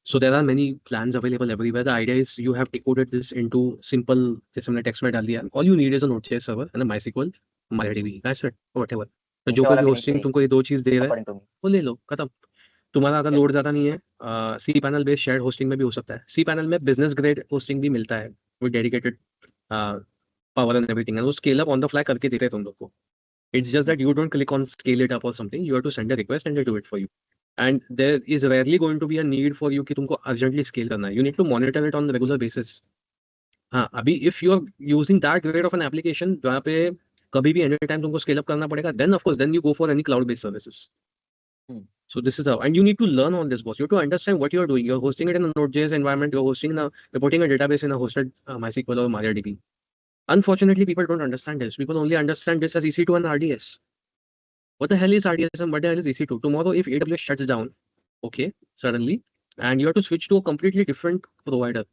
so there are many plans available everywhere the idea is you have decoded this into simple जैसे हमने text में डाल दिया all you need is a Node.js server and a MySQL MariaDB that's it whatever तो जो नीचे कोई वाला भी भी नहीं hosting चाहिए तुमको ये दो चीज़ दे रहा है अकॉर्डिंग टू मी। वो ले लो खत्म तुम्हारा अगर लोड ज़्यादा नहीं है cPanel based shared hosting में भी हो सकता है सी पैनल में बिजनेस ग्रेड होस्टिंग भी मिलता है with dedicated power and everything and वो scale up on the fly करके देते हैं तुम लोग को it's just that you don't click on scale it up or something you have to send a request and they do it for you and there is rarely going to be a need for you कि तुमको urgently scale करना है you need to monitor it on a regular basis हाँ अभी if you are using that grade of an application जहाँ पे कभी भी एनी टाइम तुमको स्केल अप करना पड़ेगा then of course then you go for any cloud based services so this is how and you need to learn all this boss you have to understand what you are doing you're hosting it in a Node.js environment you're hosting in a you're putting a database in a hosted MySQL or MariaDB unfortunately people don't understand this people only understand this as EC2 and RDS what the hell is RDS and what the hell is EC2 tomorrow if AWS shuts down okay suddenly and you have to switch to a completely different provider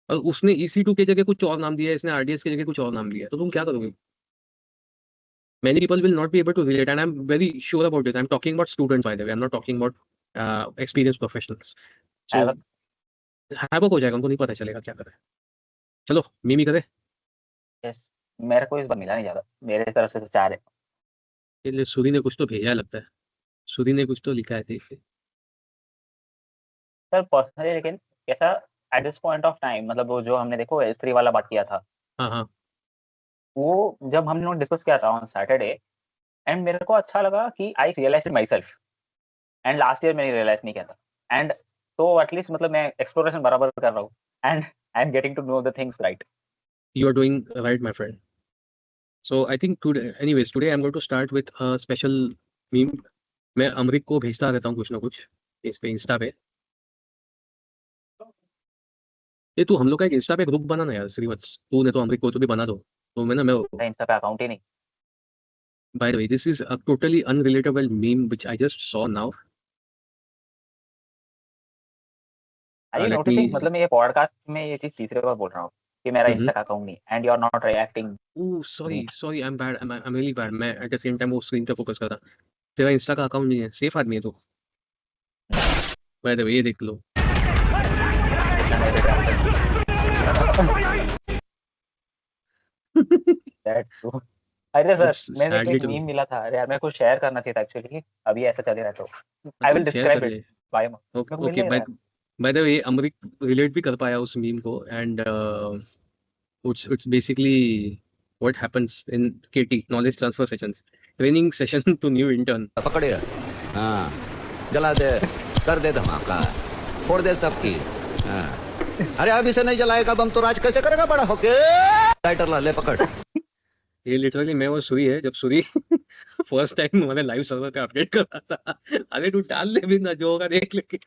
और उसने EC2 की जगह कुछ और नाम दिया है इसने RDS की जगह कुछ और नाम दिया है तो तुम क्या करोगे many people will not be able to relate and I'm very sure about this I'm talking about students by the way I'm not talking about experienced professionals so havoc havoc हो जाएगा उनको नहीं पता चलेगा क्या कर रहे हैं चलो मीमी करे यस, मेरे को इस बार मिला नहीं ज़्यादा, मेरे तरफ से तो 4 है। इसलिए सूरी ने कुछ तो भेजा है लगता है सूरी ने कुछ तो लिखा है देखिए सर पर्सनली लेकिन कैसा at this point of time, मतलब वो जो हमने देखो S3 वाला बात किया था, हाँ हाँ वो जब हम लोग डिस्कस किया था ऑन सैटरडे, एंड मेरे को अच्छा लगा कि I realised myself, and last year मैंने रियलाइज नहीं किया था, एंड तो एटलीस्ट मतलब मैं एक्सप्लोरेशन बराबर कर रहा हूँ, and I am getting to know the things right. you are doing right my friend so I think today anyways today I'm going to start with a special meme मैं अमरीक को भेजता रहता हूँ कुछ ना कुछ इस पे इंस्टा पे ये तू हम लोग का एक इंस्टा पे ग्रुप बनाना यार श्रीवत्स तूने तो अमरीक को तो भी बना दो तो मैं इंस्टा पे अकाउंट ही नहीं। by the way this is a totally unrelatable meme which I just saw now are you let noticing, me मतलब मैं ये पॉडकास्ट में ये चीज तीसरे बार बोल रहा हूँ कि मेरा Mhm. इंस्टा का अकाउंट नहीं, and you are not reacting. oh sorry I'm bad I'm really bad मैं at the same time वो स्क्रीन पे फोकस कर रहा तेरा इंस्टा का अकाउंट नहीं है सेफ आदमी है तू by the way ये देख लो अरे सर It's मैंने को sadly एक true मीम मिला था, अरे यार मेरे को शेयर करना चाहिए था एक्चुअली, अभी ऐसा चल रहा है तो आई विल तुम शेयर डिस्क्राइब कर इट ले बाय, मेरे को मिल ओके नहीं रहा है। By the way Amrik relate भी कर पाया उस मीम को and it's basically what happens in KT knowledge transfer sessions training session to new intern पकड़े हाँ जला दे कर दे धमाका फोड़ दे सबकी हाँ। अरे अभी से नहीं जलाएगा बम तो राज कैसे करेगा बड़ा होके लाइटर ला ले पकड़ ये लिटरली मैं वो सूरी है जब सूरी फर्स्ट टाइम हमारे लाइव सर्वर पे अपडेट कर रहा था अरे तू डाल ले भी ना जो होगा देख लेंगे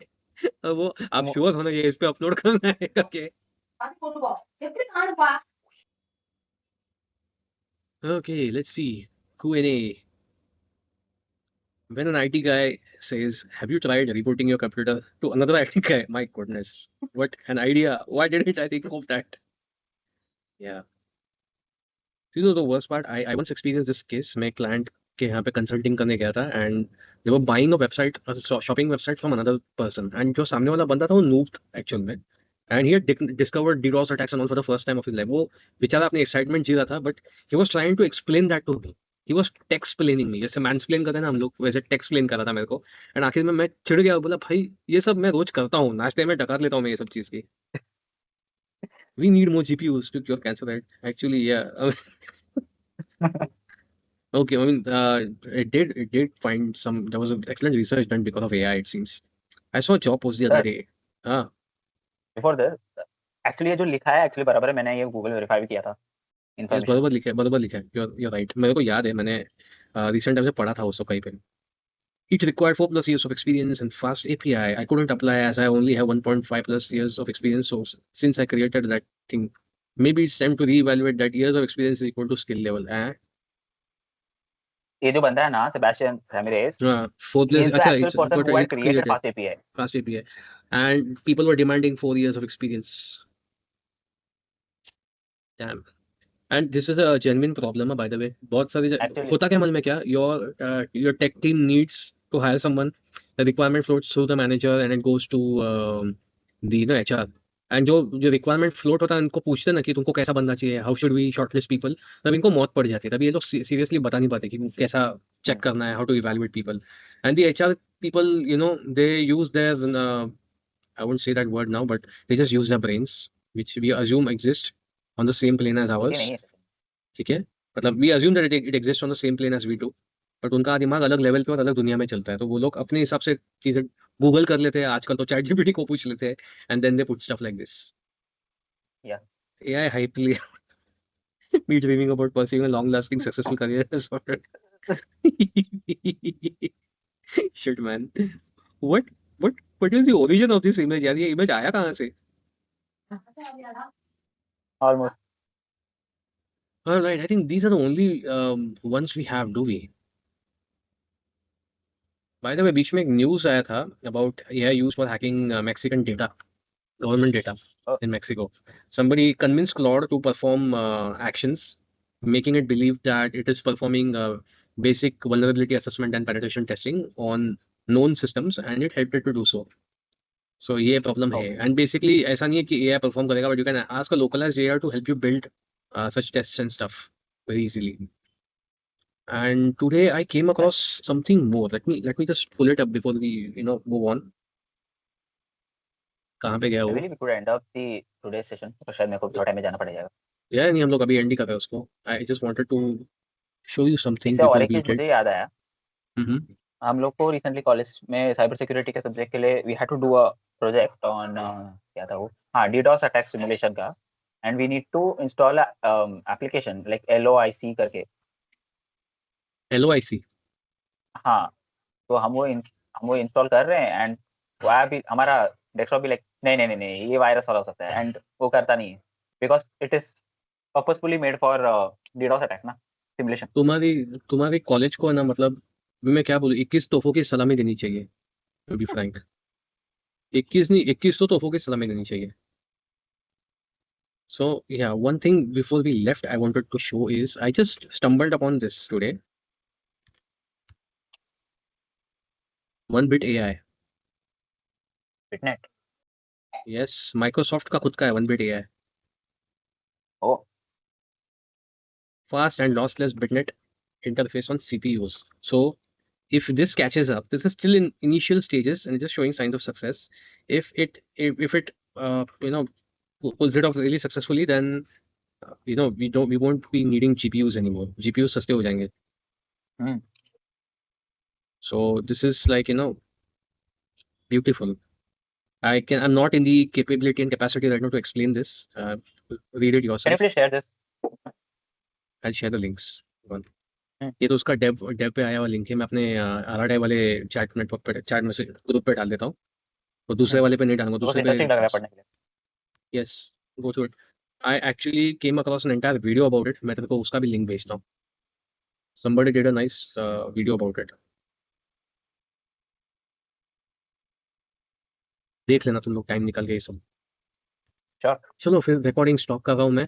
अब वो आप श्योर होना ये इस पे अपलोड करना है करके okay let's see Q&A when an IT guy says have you tried rebooting your computer to another IT guy my goodness what an idea why didn't I think of that yeah see the worst part I once experienced this case मैं client के यहाँ पे consulting करने गया था and they were buying a website a shopping website from another person and जो सामने वाला बंदा था वो noob था actual में and he had discovered DDoS attacks and all for the first time of his life वो बेचारा अपने excitement जी रहा था but he was trying to explain that to me he was text-plaining me जैसे mansplain करते हैं ना हम लोग वैसे text-plain कर रहा था मेरे को and आखिर में मैं चिढ़ गया बोला भाई ये सब मैं रोज करता हूँ नाश्ते में डकार लेता हूँ मैं ये सब चीज़ की we need more GPUs to cure cancer right actually yeah Okay, I mean, it did find some. There was excellent research done because of AI. It seems. I saw a job post the other sir day. Ah, before this actually ये जो लिखा है actually बराबर है, मैंने ये Google verify भी किया था yes, इन्फॉर्मेशन। बराबर लिखा है, बराबर लिखा है. You're right. मेरे को याद है, मैंने रिसेंट टाइम से पढ़ा था उसको कहीं पे. It required 4+ years of experience and fast API. I couldn't apply as I only have 1.5+ years of experience. So since I created that thing, maybe it's time to reevaluate that years of experience is equal to skill level. ये जो बंदा है ना Sebastian रैमिरेज, Four he plus, is the अच्छा, actual it's person got who had it created created fast API. fast API, and people were demanding 4 years of experience. Damn. And this is a genuine problem, by the way. बहुत सारी Actually होता क्या मालूम है क्या? Your tech team needs to hire someone. The requirement floats through the manager and it goes to the HR. And जो requirement float होता है, उनको पूछते हैं ना कि तुमको कैसा बनना चाहिए, how should we shortlist people, तब इनको मौत पड़ जाती है. तभी ये लोग सीरियसली बता नहीं पाते कि कैसा चेक करना है, how to evaluate people. And the HR people, they use their I won't say that word now, but they just use their brains, which we assume exist on the same plane as होती ours. नहीं है। ठीक है, मतलब we assume that it exist on the same plane as we do, but उनका दिमाग अलग level पे और अलग दुनिया में चलता है, तो वो लोग अपने हिसाब से चीजें गूगल कर लेते हैं. आजकल तो चैट जीपीटी को पूछ लेते हैं, and then they put stuff like this. या एआई हाइपली me dreaming about pursuing a long lasting successful career as sorted. Shit man, what what is the origin of this image यार? ये image आया कहाँ से? Almost. All right, I think these are the only ones we have, do we? By the way, बीच में एक news आया था about AI used for hacking Mexican data, government data in Mexico. Somebody convinced Claude to perform actions, making it believe that it is performing basic vulnerability assessment and penetration testing on known systems, and it helped it to do so. So ये problem है, and basically ऐसा नहीं है कि AI perform करेगा, but you can ask a localized AI to help you build such tests and stuff very easily. And today I came across something more. Let me just pull it up before we move on. कहाँ पे गया आई वो? Believe we could end up the today session, तो शायद मेरे को थोड़ा टाइम में जाना पड़ेगा। यार नहीं, हम लोग अभी एंड ही कर रहे हैं उसको. I just wanted to show you something इससे और बिफोर एक वी चीज डिड. मुझे याद आया, हम्म. हम लोग को रिसेंटली कॉलेज में साइबर सिक्योरिटी के सब्जेक्ट के लिए we had to do a project on क्या था वो, हाँ, डीडोस अटैक सिमुलेशन का, and we need to install application like LOIC करके। LOIC. हाँ, तो हम वो इंस्टॉल कर रहे हैं, एंड वो भी हमारा डेस्कटॉप भी लाइक नहीं नहीं नहीं नहीं, ये वायरस वाला हो सकता है, एंड वो करता नहीं है because it is purposefully made for DDoS attack ना, सिमुलेशन। तुम्हारे कॉलेज को है ना, मतलब मैं क्या बोलूँ, 21 तोहफों की सलामी देनी चाहिए, टू बी फ्रैंक. 21 नहीं, 21 तो तोहफों की सलामी देनी चाहिए. So yeah, one thing before we left I wanted to show is I just stumbled upon this today. 1bit AI. बिटनेट। Yes, Microsoft का खुद का है 1bit AI. O Fast and lossless bitnet interface on CPUs. So if this catches up, this is still in initial stages and it is showing signs of success. If it pulls it off really successfully, then we won't be needing GPUs anymore. GPUs सस्ते हो जाएंगे. So this is like beautiful. I'm not in the capability and capacity right now to explain this. Read it can you yourself. Please share this? I'll share the links. ये तो उसका Dave पे आया हुआ link है. मैं अपने RRI वाले चैट नेटवर्क पे, चैट में से ग्रुप पे डाल देता हूँ, और दूसरे वाले पे नहीं डालूंगा. बहुत दूसरे पे इंटरेस्टिंग लग रहा है पढ़ने के लिए। Yes, go through it. I actually came across an entire video about it. मैं तेरे को उसका भी लिंक भेजता हूँ. somebody did a nice video about it. देख लेना तुम लोग टाइम निकाल के ये सब. Sure. चलो फिर रिकॉर्डिंग स्टॉप कर रहा हूँ मैं.